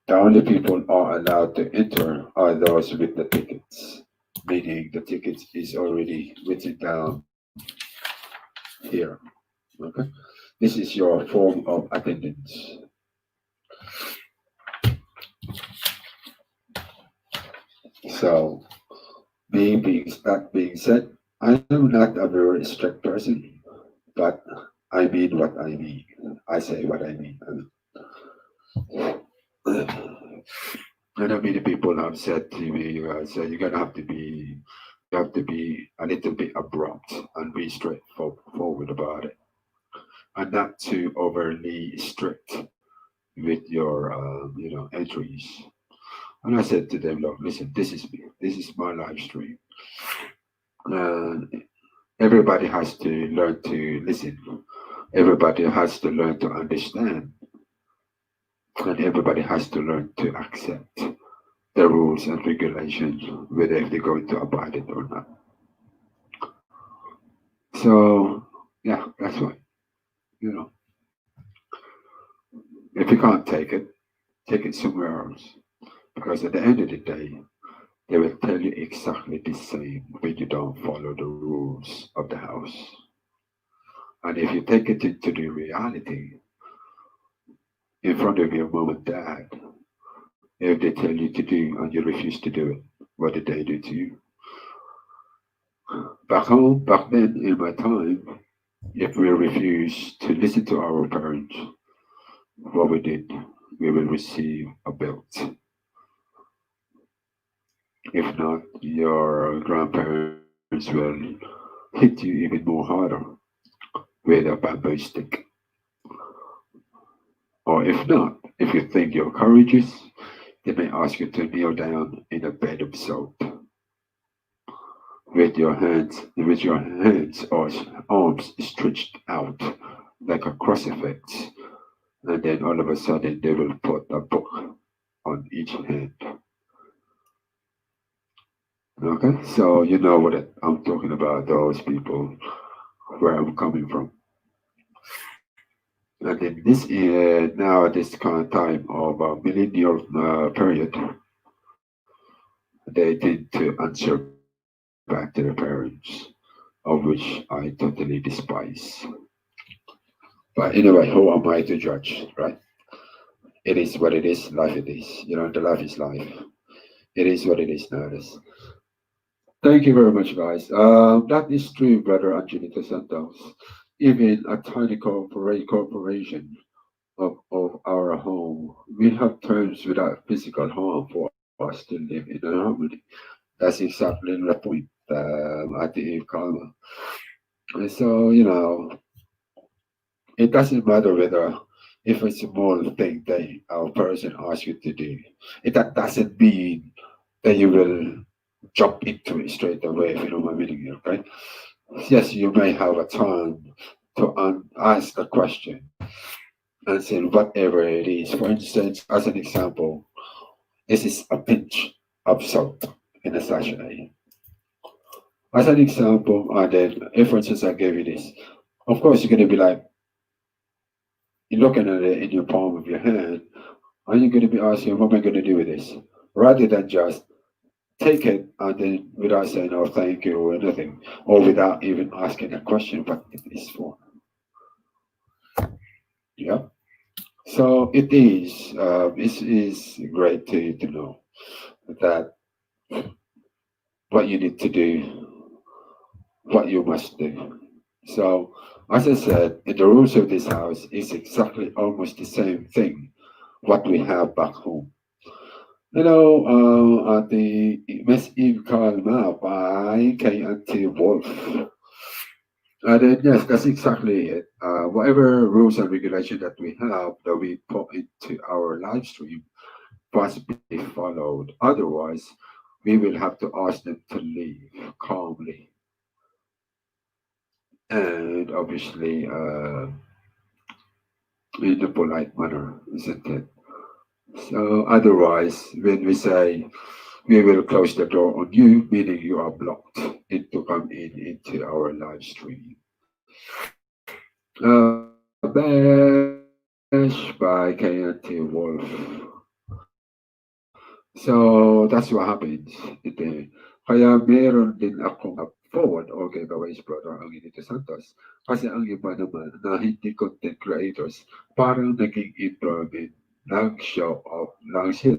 The only people are allowed to enter are those with the tickets, meaning the tickets is already written down here. Okay, this is your form of attendance. So, that being said, I am not a very strict person, but I mean what I mean. I say what I mean. I know many people have said to me, so you're gonna have to be, you have to be a little bit abrupt and be straightforward about it, and not too overly strict with your, entries. And I said to them, look, listen, this is me. This is my live stream. And everybody has to learn to listen. Everybody has to learn to understand. And everybody has to learn to accept the rules and regulations, whether if they're going to abide it or not. So, yeah, that's why. You know, if you can't take it somewhere else. Because at the end of the day, they will tell you exactly the same when you don't follow the rules of the house. And if you take it into the reality in front of your mom and dad, if they tell you to do and you refuse to do it, what did they do to you? Back home, back then in my time, if we refuse to listen to our parents, what we did, we will receive a belt. If not, your grandparents will hit you even more harder with a bamboo stick. Or if not, if you think you're courageous, they may ask you to kneel down in a bed of salt with your hands or arms stretched out like a crucifix, and then all of a sudden they will put a book on each hand. Okay, so you know what I'm talking about, those people, where I'm coming from. And in this now this kind of time of a millennial period, they tend to answer back to their parents, of which I totally despise. But anyway, who am I to judge, right? It is what it is, life it is. You know, the life is life. It is what it is nowadays. Thank you very much, guys. That is true, brother Angelito Santos. Even a tiny corporation of our home, we have terms without physical harm for us to live in harmony. That's exactly the point at the karma. And so, it doesn't matter whether if it's a small thing that our person asks you to do. That doesn't mean that you will jump into it straight away, if you know my meaning here, okay? Yes, you may have a time to ask a question and say whatever it is. For instance, as an example, this is a pinch of salt in a sachet. As an example, and then if for instance I gave you this, of course you're gonna be like, you're looking at it in your palm of your hand, and you're gonna be asking, what am I gonna do with this? Rather than just take it and then without saying oh thank you or anything, or without even asking a question what it is for. Yeah. So it is. This is great to know that what you need to do what you must do. So, as I said, in the rules of this house is exactly almost the same thing what we have back home. At the Miss Eve Kalma by K&T Wolf. And then, yes, that's exactly it. Whatever rules and regulation that we have that we put into our live stream must be followed. Otherwise, we will have to ask them to leave calmly and obviously in a polite manner, isn't it? So otherwise, when we say we will close the door on you, meaning you are blocked into come in into our live stream. Bash by KNT Wolf. So that's what happens. Kaya meron din akong forward or giveaways brother ang Inito Santos. Kasi ang iba naman na hindi content creators, parang naging employment lang show off lang sila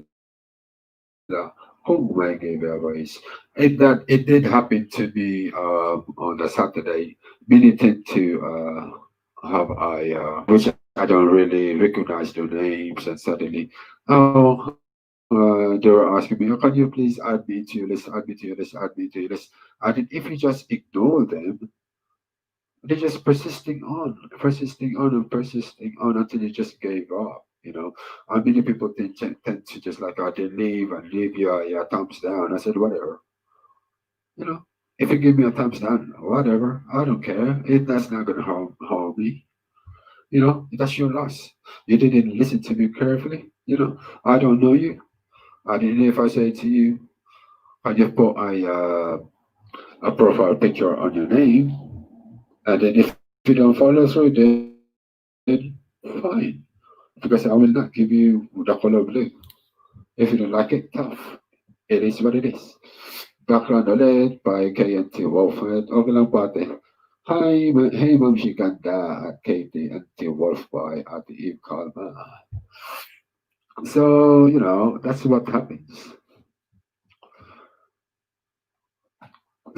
kung may giveaways. And that it did happen to me on a Saturday. Many tend to have which I don't really recognize their names and suddenly, they were asking me, oh, can you please add me to your list, add me to your list, add me to your list. And then if you just ignore them, they're just persisting on and persisting on until you just gave up. And many people tend to just like, they leave and leave your thumbs down. I said, whatever. You know, if you give me a thumbs down, whatever, I don't care. That's not going to harm me. That's your loss. You didn't listen to me carefully. I don't know you. I didn't if I say to you, I just put a profile picture on your name, and then if you don't follow through, then fine. Because I will not give you the color blue. If you don't like it, tough. It is what it is. Background ulit by KNT Wolfhead. Okay lang pate. Hey Ma'am Shikanda at KNT Wolf by at Eve Kalma. So, that's what happens.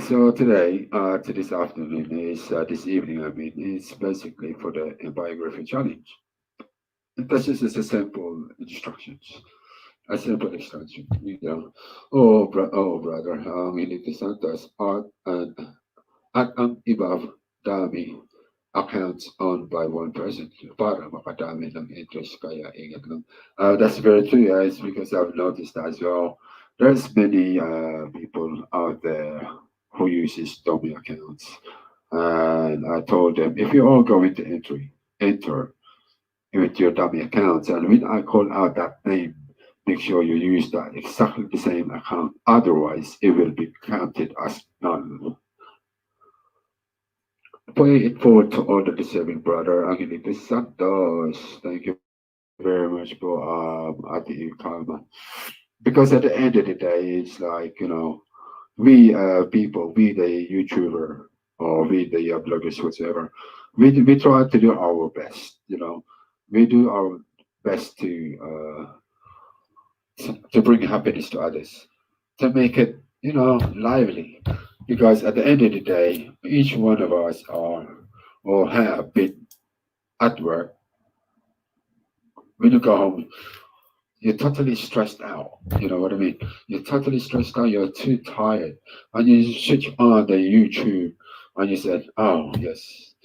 So today, to this afternoon this evening, I mean, is basically for the biography challenge. And this is a simple instructions. A simple instruction. Oh, brother, Milito Santos, at ang ibang dami accounts owned by one person para makadami ng interest kaya ingat lang. That's very true, guys, because I've noticed as well. There's many people out there who uses dummy accounts. And I told them, if you're all going to enter with your dummy accounts, and when I call out that name, make sure you use that exactly the same account. Otherwise, it will be counted as null. Pay it forward to all the deserving brother, Angelito Santos. Thank you very much for Ati Karma. Because at the end of the day, it's like, we people, we the YouTuber or we the bloggers, whatsoever, we try to do our best. We do our best to bring happiness to others, to make it, lively. Because at the end of the day, each one of us are or have been at work. When you go home, you're totally stressed out. You know what I mean? You're totally stressed out. You're too tired, and you switch on the YouTube, and you said, "Oh yes,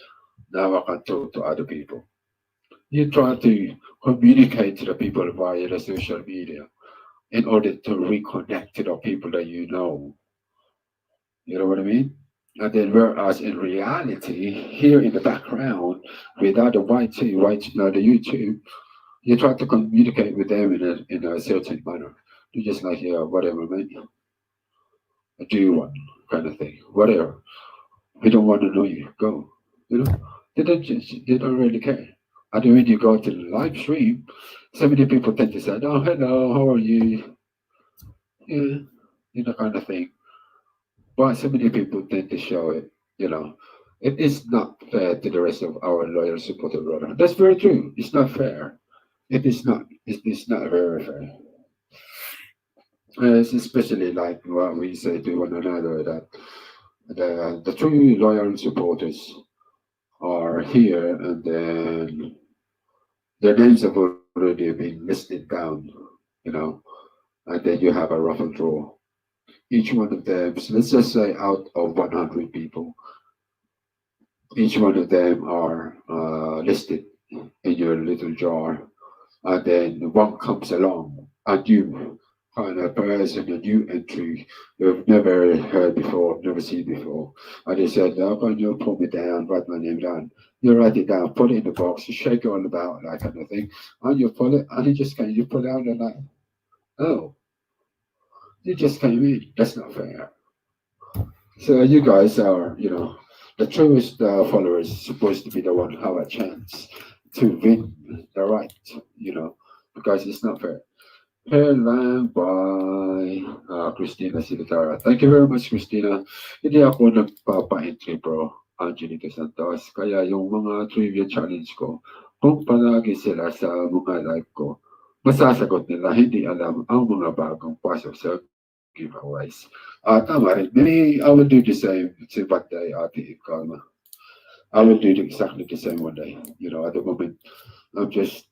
now I can talk to other people." You try to communicate to the people via the social media in order to reconnect to the people that you know. You know what I mean? And then, whereas in reality, here in the background, without the the YouTube, you try to communicate with them in a certain manner. You just like, yeah, whatever, man, do you want kind of thing, whatever. We don't want to know you. Go, they don't really care. And then when you go to the live stream, so many people tend to say, "Oh, hello, how are you?" Yeah, kind of thing. But so many people tend to show it. You know, it is not fair to the rest of our loyal supporter brother. That's very true. It's not fair. It is not. It's not very fair. It's especially like what we say to one another that The true loyal supporters are here, and then their names have already been listed down, you know, and then you have a raffle draw. Each one of them, so let's just say out of 100 people, each one of them are listed in your little jar, and then one comes along, a new kind of person, a new entry you've never heard before, never seen before. And they said, "Oh, can you put me down, write my name down?" You write it down, put it in the box, you shake it all about, that kind of thing, and you pull it, and you pull it out, and like, oh, you just came in. That's not fair. So you guys are, the truest followers supposed to be the one who have a chance to win the right, because it's not fair. Headline by Christina Silitara. Thank you very much, Christina. Hindi ako nagpapa-entry, bro. Angelito Santos. Kaya yung mga trivia challenge ko, kung palagi sila sa mga live ko, masasagot nila, hindi alam ang mga bagong pasok sa giveaways. Tama rin. Maybe I will do the same to what day, Ate Kalma. I will do exactly the same one day. At the moment, I'm just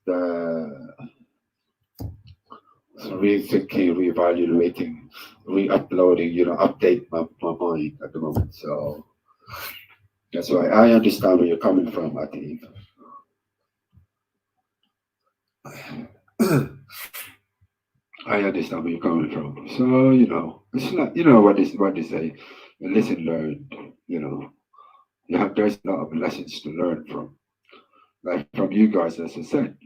rethinking, reevaluating, re-uploading, update my mind at the moment. So that's why I understand where you're coming from, I think. I understand where you're coming from. So, it's not, what they say, listen, learn, there's a lot of lessons to learn from. Like from you guys, as I said,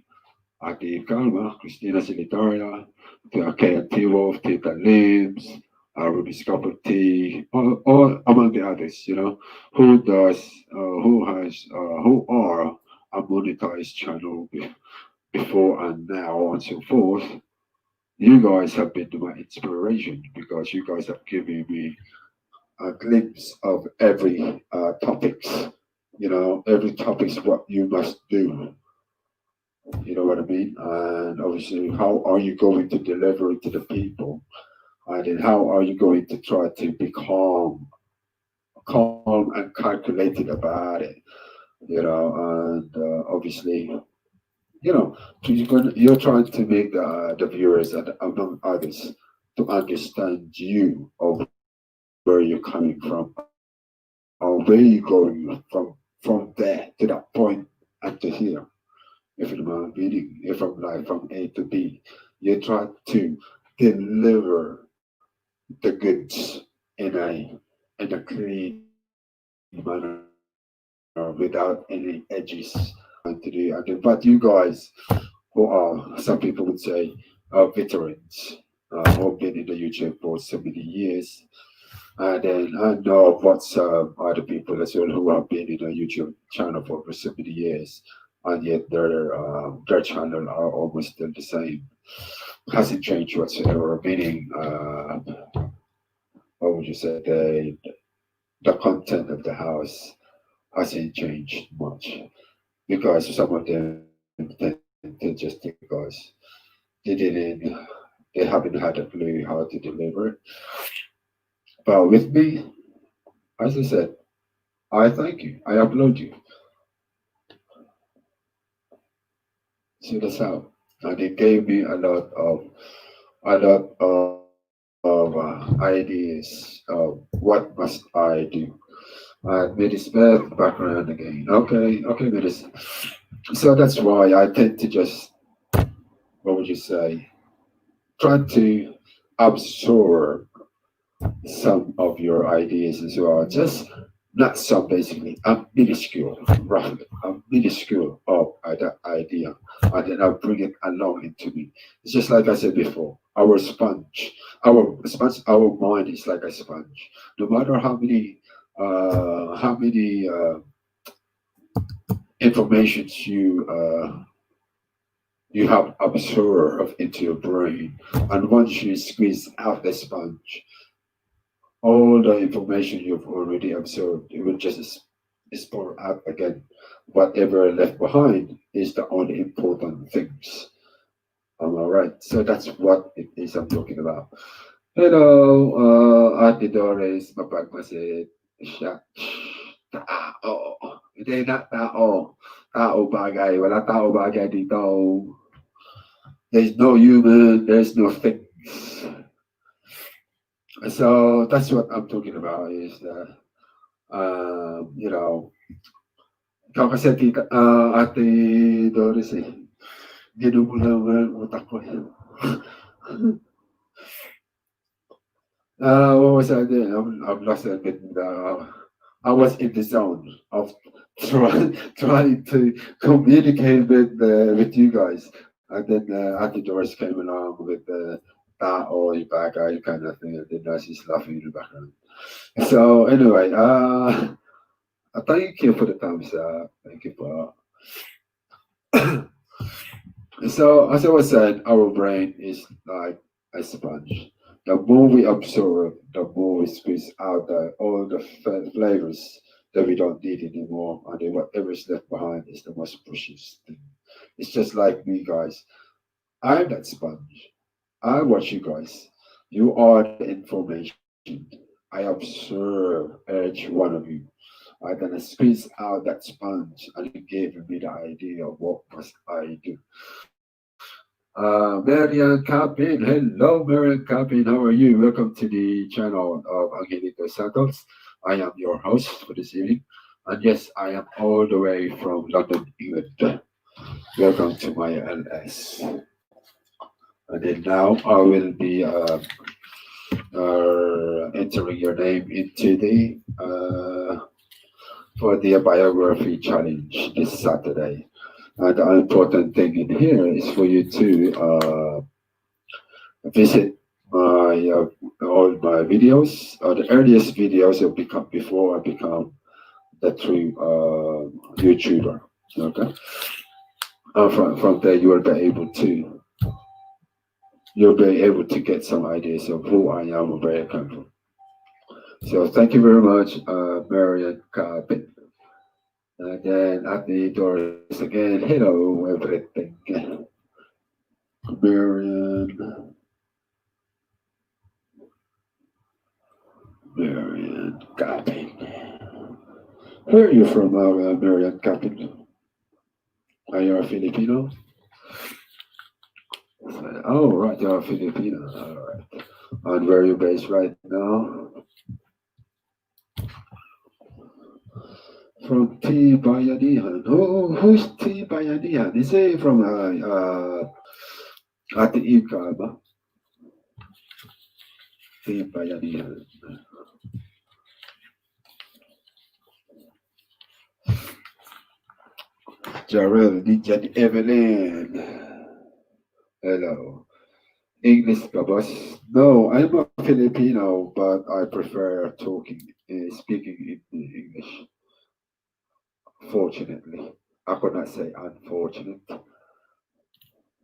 Ati Kalma, Christina Silitaria, KNT Wolf, Tita Limbs, Ruby's Cup of Tea, all among the others, who does, who are a monetized channel before and now and so forth. You guys have been my inspiration because you guys have given me a glimpse of every topics. Every topic's what you must do. You know what I mean? And obviously, how are you going to deliver it to the people? And then how are you going to try to be calm and calculated about it? And obviously, you're trying to make the viewers and among others to understand you or where you're coming from or where you're going from there to that point and to here. If you know meaning, if from like from A to B, you try to deliver the goods in a clean manner without any edges. Trying to do, but you guys who are some people would say veterans who've been in the YouTube for so many years. And then I know of what's other people as well who have been in a YouTube channel for so many years, and yet their channel are almost still the same. Hasn't changed whatsoever. Meaning, what would you say? The content of the house hasn't changed much because some of them tend to just because they didn't, they haven't had a clue how to deliver. But with me, as I said, I thank you. I upload you. See that's how. And it gave me a lot of ideas of what must I do. Medis background again. Okay, Medis. So that's why I tend to just, what would you say, try to absorb some of your ideas as well. Just not some, basically, a minuscule, roughly, a minuscule of that idea, and then I'll bring it along into me. It's just like I said before, our mind is like a sponge. No matter how many informations you have absorbed into your brain, and once you squeeze out the sponge, all the information you've already absorbed, it will just pour out again. Whatever left behind is the only important things. Am I right? So that's what it is I'm talking about. Hello, Ate Doris, mapagmasid. Siya. Tao. Hindi na tao. Tao bagay. Wala tao bagay dito. There's no human. There's no things. So that's what I'm talking about is that, you know, ikaw kasi tita, ate Doris eh. Ginugulang ang utak ko. What was I doing? I'm lost a bit. I was in the zone of trying to communicate with you guys, and then Auntie Doris came along with the tao, bagay kind of thing, and then she's laughing in the background. So anyway, thank you for the thumbs up. Thank you for. So as I was saying, our brain is like a sponge. The more we absorb, the more we squeeze out all the flavors that we don't need anymore, and then whatever is left behind is the most precious thing. It's just like me, guys. I'm that sponge. I watch you guys. You are the information. I observe each one of you. I then squeeze out that sponge and it gave me the idea of what must I do. Marian Capin, hello Marian Capin, how are you? Welcome to the channel of Angelito Santos. I am your host for this evening. And yes, I am all the way from London, England. Welcome to my LS. And then now I will be entering your name into the for the biography challenge this Saturday. And the important thing in here is for you to visit my all my videos. The earliest videos will become before I become the true YouTuber. Okay, from there you'll be able to get some ideas of who I am and where I come from. So thank you very much, Marian Carpet. And then at the doors again, hello everything. Marian, Marian Carpet. Where are you from, Marian Carpet? Are you a Filipino? Oh, right, you're a Filipino. All right. And where are you based right now? From T. Bayanihan. Oh, who's T. Bayanihan? Is he from Ate Ika ba? T. Bayanihan. Jarrell, Dijan Evelyn. Hello. English ka, boss? No, I'm a Filipino, but I prefer speaking in English. Fortunately. I could not say unfortunate.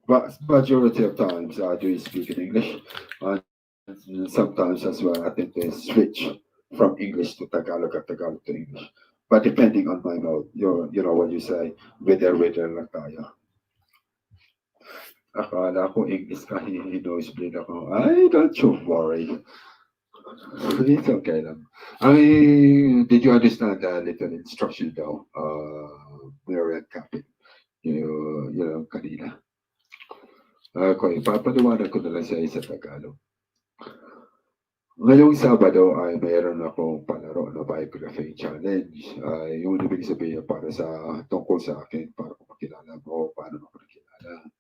But majority of times I do speak in English. And sometimes as well, I think they switch from English to Tagalog or Tagalog to English. But depending on my mode, you know what you say, whether lang tayo. Akala ko English ka, hinosebleed ako. Ay, don't you worry. It's okay lang. Did you understand the little instruction though? Marian Captain, you know, kanina. Ako, ipapaliwanag ko na lang siya sa Tagalog. Ngayong Sabado ay mayroon akong palaro na biography challenge. Yung ibig sabihin para sa tungkol sa akin, para kung makilala mo, paano ako nakilala.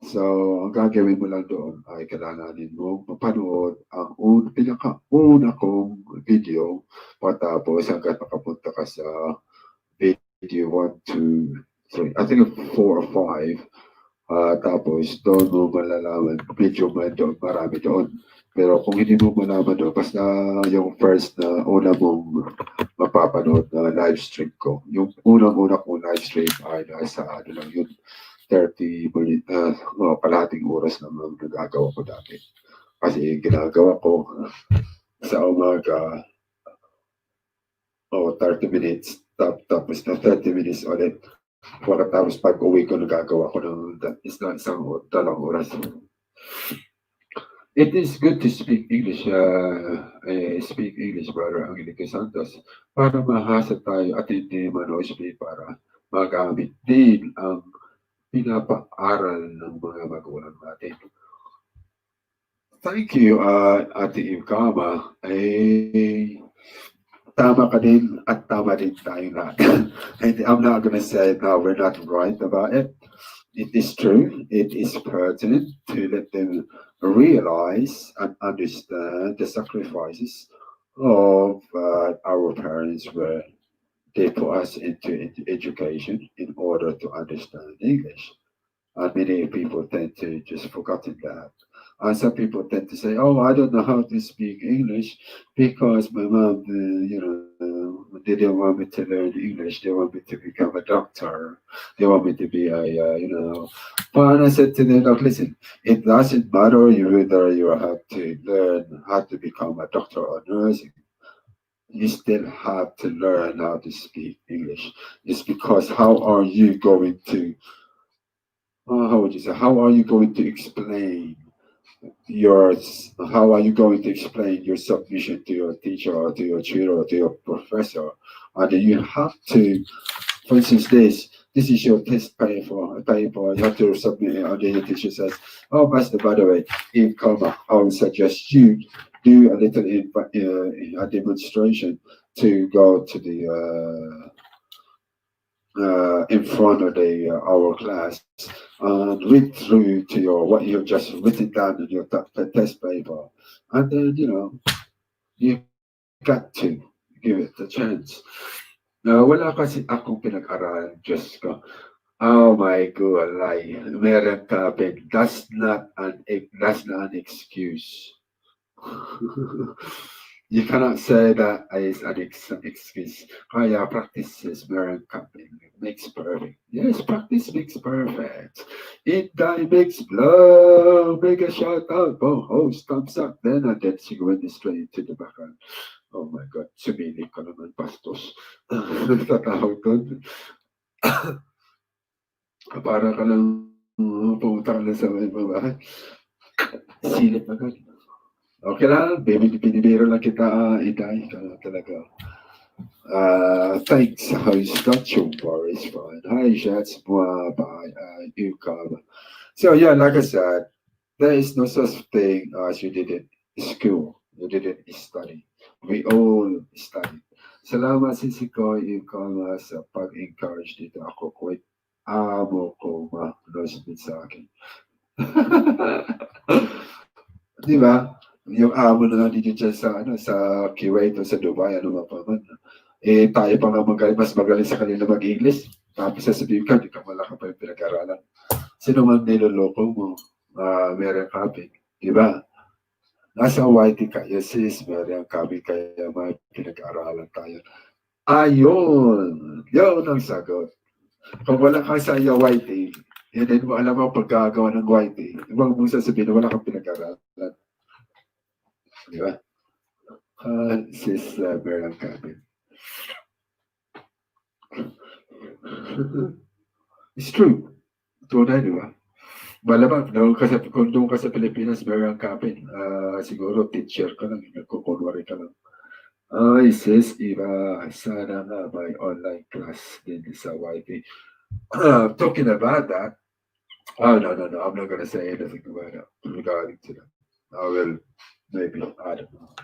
So, ang gagawin mo lang doon ay kailanganin mo mapanood ang pinakauna kong video patapos hanggang makapunta ka sa video 1, 2, 3, I think 4 or 5. Tapos doon mo malalaman, video man doon, marami doon. Pero kung hindi mo malaman doon, basta yung first na una mong mapapanood na live stream ko. Yung unang-una kong live stream ay nasa ano lang yun, 30 minutes, kalahating oras naman nagagawa ko dati. Kasi ginagawa ko sa umaga, 30 minutes, tapos na 30 minutes ulit. Pagkatapos pag uwi ko, nagagawa ko ng isang dalawang oras. It is good to speak English, Brother Angelico Santos, para mahasa tayo at hindi mano-speak para magamit din ang pinapaaral ng mga magulang natin. Thank you, Ate Imkama. Tama ka din at tama din tayo lahat. And I'm not going to say no, we're not right about it. It is true. It is pertinent to let them realize and understand the sacrifices of our parents where they put us into education in order to understand English. And many people tend to just forgotten that. And some people tend to say, "Oh, I don't know how to speak English because my mom, they didn't want me to learn English. They want me to become a doctor. They want me to be a." But I said to them, "Look, listen. It doesn't matter whether you have to learn how to become a doctor or nurse. You still have to learn how to speak English. It's because how are you going to how would you say, how are you going to explain your, how are you going to explain your submission to your teacher or to your tutor or to your professor? And then you have to, for instance, this is your test paper, you have to submit it, and then the teacher says, oh, Master, by the way, in comma, I would suggest you do a little a demonstration to go to the in front of the our class and read through to your what you've just written down in your test paper, and then you got to give it a chance. Wala kasi akong pinag-aralan, Diyos ko. Oh my God, lie. Meron topic. That's not an excuse. You cannot say that is an excuse. Kaya practice is meron kapin. Makes perfect. Yes, practice makes perfect. It die makes blow. Make a shout out. Oh, host, thumbs up. Then and then she went straight into the background. Oh my God, sumili ka naman, bastos. Tatawag doon. Para ka lang pumunta ka lang sa may babae. Silip agad. Okay lang, baby, binibiro lang kita, Itay. Talaga. Thanks, host. Not your worries, fine. Hi, Shats. Bye. You come. So, yeah, like I said, there is no such thing as you didn't school. You didn't study. We all study. Salamat sisi ko yung kama sa pag-encourage dito ako ko amo ko ma-losbit sa akin. Di ba? Yung amo na dito dyan sa, sa Kuwait o sa Dubai, ano ba pa man. Tayo pa nga mas magaling sa kanila mag-English. Tapos sasabihin ka, di ka malaki pa yung pinag-aralan. Sino man niloloko mo, meron copy. Di ba? Nasa YT kayo, sis, meron copy kaya may pinag-aralan tayo. Ayun! Yun ang sagot. Kung wala ka sa YT, and then mo alam mo pagkagawa ng YT, ibang mo sasabihin na wala kang pinag-aralan. Di ba? Sis, meron copy. It's true. Tunay, di ba? Malamang, kung doon ka sa Pilipinas, meron kapin. Siguro teacher ka lang, nagkukunwari ka lang. Ay, sis, iba, sana nga may online class din sa YT. Talking about that, no, I'm not gonna say anything about it regarding to that. I will, maybe, I don't know.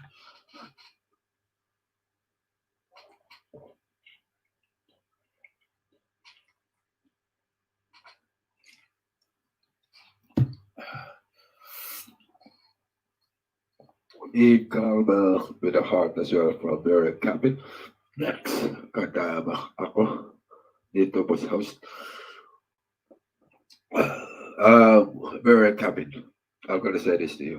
Ikaw with a heart as well from Mary Cabin. Next, kadama ako dito po sa host. Mary Cabin, I'm gonna say this to you.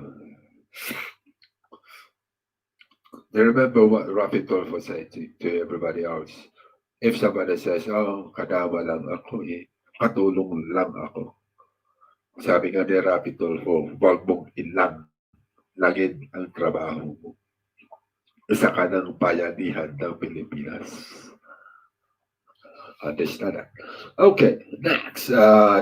You remember what Rafi Tolfo said to everybody else? If somebody says, oh, kadama lang ako katulong lang ako. Sabi nga ni Rafi Tolfo, huwag mong lagin ang trabaho mo. Isa ka ng bayanihan ng Pilipinas. Understand that. Okay, next.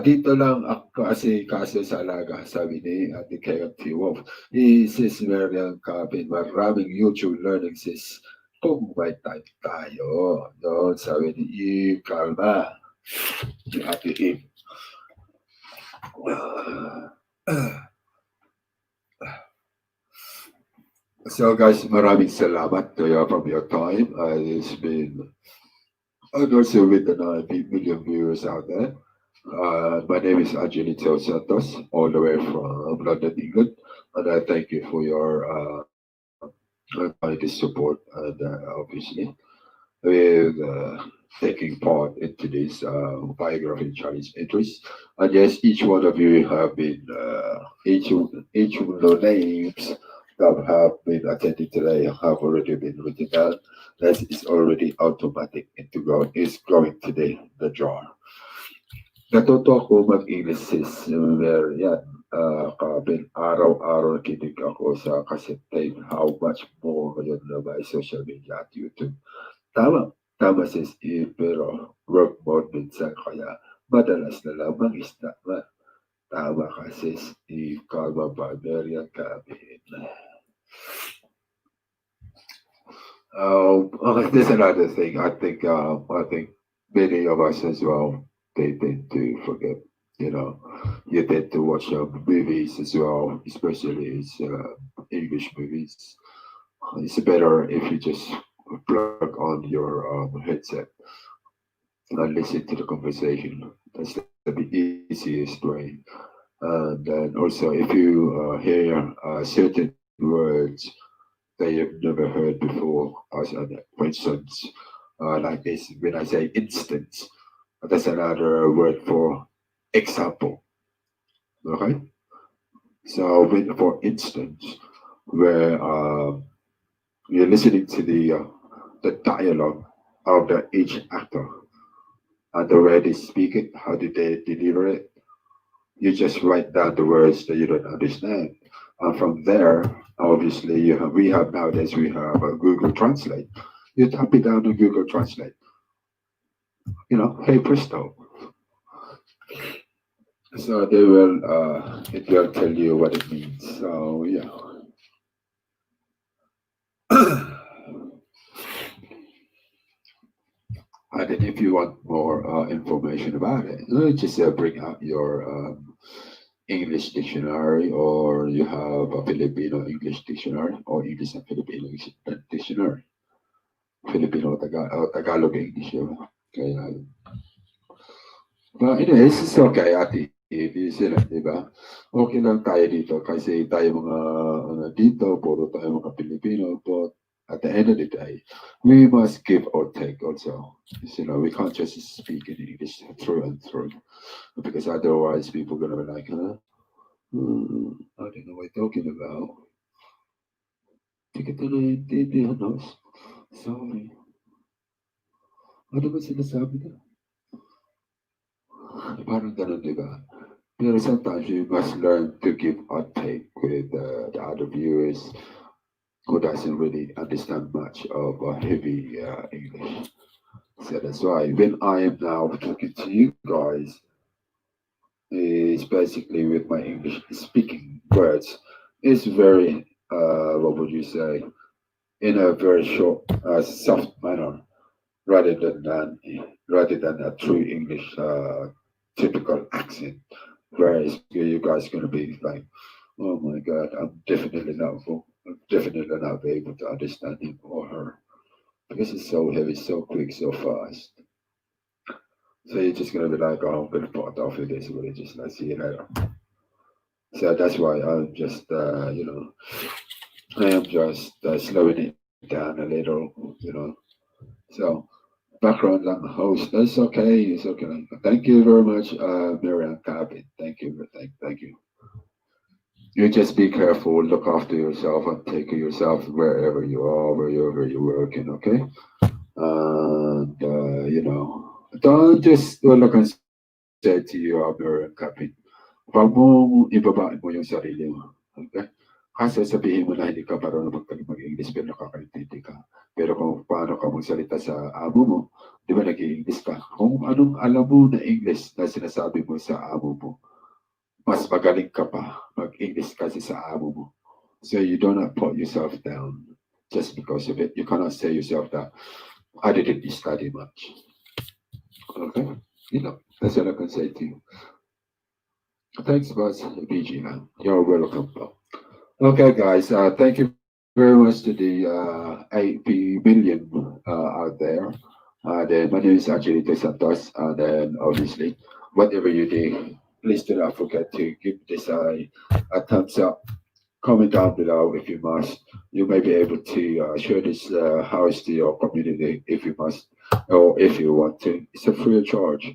Dito lang ako kasi kaso sa alaga, sabi ni Ate KFT Wolf. Sis Marian Capin, maraming YouTube learning sis. Kung may time tayo. Doon, sabi ni Eve Kalma. Ni Ate Eve. So guys, maraming salamat to you from your time. It's been and also with the 9 million viewers out there. My name is Angelito Santos, all the way from London, England, and I thank you for your kind support and obviously with taking part into this biography challenge entries. And yes, each one of you have been each of the names that have been attended today have already been written down. That is already automatic into going is going today the draw. Natuto ako mag-English sis. Yan. Kapin araw-araw nakinig ako sa cassette tape. How much more ngayon na may social media at YouTube. Tama. Tama sis. Pero work mode minsan kaya madalas na lang mag-isda. Tama ka sis. Kalma Barbarian Kapin. Okay, there's another thing. I think many of us as well, they tend to forget. You know, you tend to watch movies as well, especially it's English movies. It's better if you just plug on your headset and listen to the conversation. That's the easiest way. And then also, if you hear certain words that you've never heard before, as for instance, like this, when I say instance, that's another word for example. Okay, so when, for instance, where you're listening to the dialogue of each actor and the way they speak it, how did they deliver it? You just write down the words that you don't understand, and from there, obviously, we have nowadays we have a Google Translate. You type it down on Google Translate. Hey presto. So they will it will tell you what it means. So yeah. And then if you want more information about it, just bring out your English dictionary, or you have a Filipino English dictionary, or English and Filipino dictionary. Filipino Tagalog English yun. Kaya, but anyways, it's okay, ate. If you sila, di ba? Okay lang tayo dito kasi tayo dito, puro tayo mga Pilipino, but at the end of the day, we must give or take also. We can't just speak in English through and through, because otherwise people are gonna be like, huh? I don't know what you're talking about. Hindi kita naiintindihan, no? Sorry. Ano ba sinasabi na? Parang ganun, di ba? Pero sometimes you must learn to give or take with the other viewers who doesn't really understand much of heavy English. So that's why when I am now talking to you guys, is basically with my English speaking words. It's very, what would you say, in a very short, soft manner, rather than a true English typical accent. Whereas you guys gonna be like, oh my God, I'm definitely not be able to understand him or her, because it's so heavy, so quick, so fast. So you're just gonna be like, oh, I'm gonna put off with this, but just like see you later. So that's why I'm just, I am just slowing it down a little. So background lang host, that's okay, it's okay. Thank you very much, Miriam Cabin. Thank you, thank you. You just be careful, look after yourself, and take care of yourself wherever you are, wherever you're working, okay? And, don't just, well, like I said to you, Miriam Cabin, wag mong ibaba mo yung sarili mo, okay? Kasi sabihin mo na hindi ka marunong mag-English pero nakakaintindi ka. Pero kung paano ka magsalita sa amo mo, di ba? ba nag-i-English ka, kung anong alam mo na English na sinasabi mo sa amo mo, mas magaling ka pa mag-English kasi sa amo mo. So you do not put yourself down just because of it. You cannot say yourself that I didn't study much. Okay? You know, that's what I can say to you. Thanks, boss. BG, man. You're welcome, bro. Okay, guys. Thank you very much to the 80 million out there. Then my name is Angelito Santos. And then obviously, whatever you do, please do not forget to give this a thumbs up. Comment down below if you must. You may be able to share this house to your community if you must, or if you want to. It's a free of charge.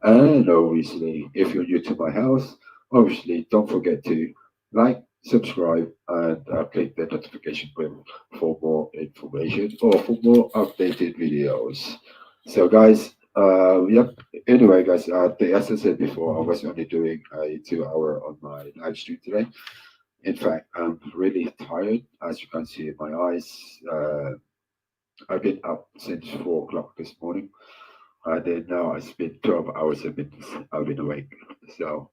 And obviously, if you're new to my house, obviously don't forget to like, subscribe, and click the notification bell for more information or for more updated videos. So, guys, yep. Anyway, guys, as I said before, I was only doing a 2 hour on my live stream today. In fact, I'm really tired, as you can see in my eyes. I've been up since 4 o'clock this morning, and then now I spent 12 hours I've been awake. So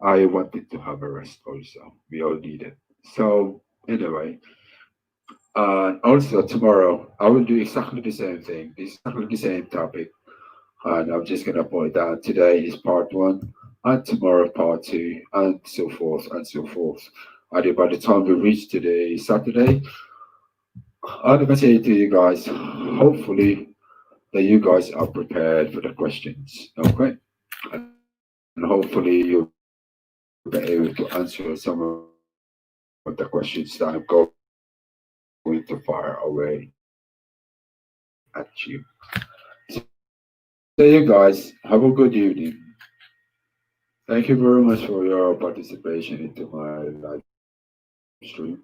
I wanted to have a rest also. We all need it. So anyway, also tomorrow I will do exactly the same thing, exactly the same topic, and I'm just gonna point out today is part one, and tomorrow part two, and so forth and so forth. And then by the time we reach today Saturday, I'm gonna say to you guys, hopefully that you guys are prepared for the questions, okay? And hopefully you'll be able to answer some of the questions that I'm going to fire away at you. So you guys, have a good evening. Thank you very much for your participation into my live stream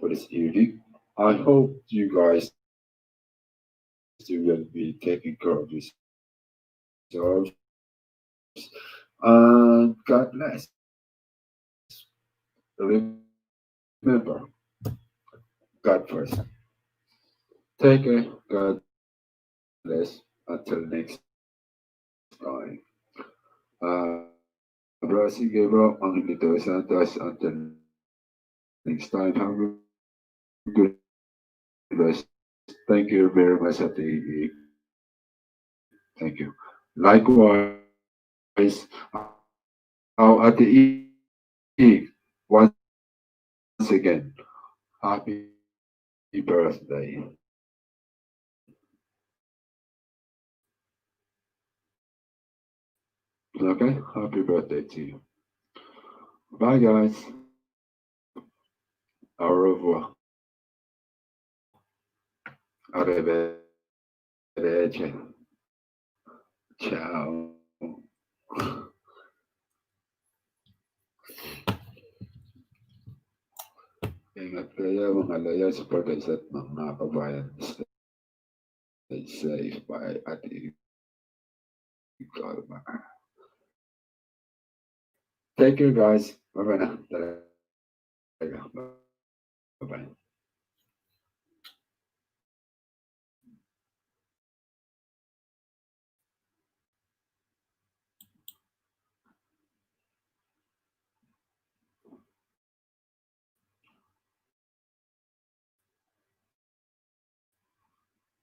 for this evening. I hope you guys do will be taking care of yourselves. And God bless. Remember, God first. Take care. God bless. Until next time. Bro, sige bro. Ang dito Santos. Until next time. Have a good rest. Thank you very much at the thank you. Likewise, at the eve, once again, happy birthday. Okay, happy birthday to you. Bye, guys. Au revoir. Arrivederci. Ciao. Ingat kayo mga layers, supporters at mga kabayan. Stay safe. Bye at take care guys. Bye bye na. Talaga. Bye bye.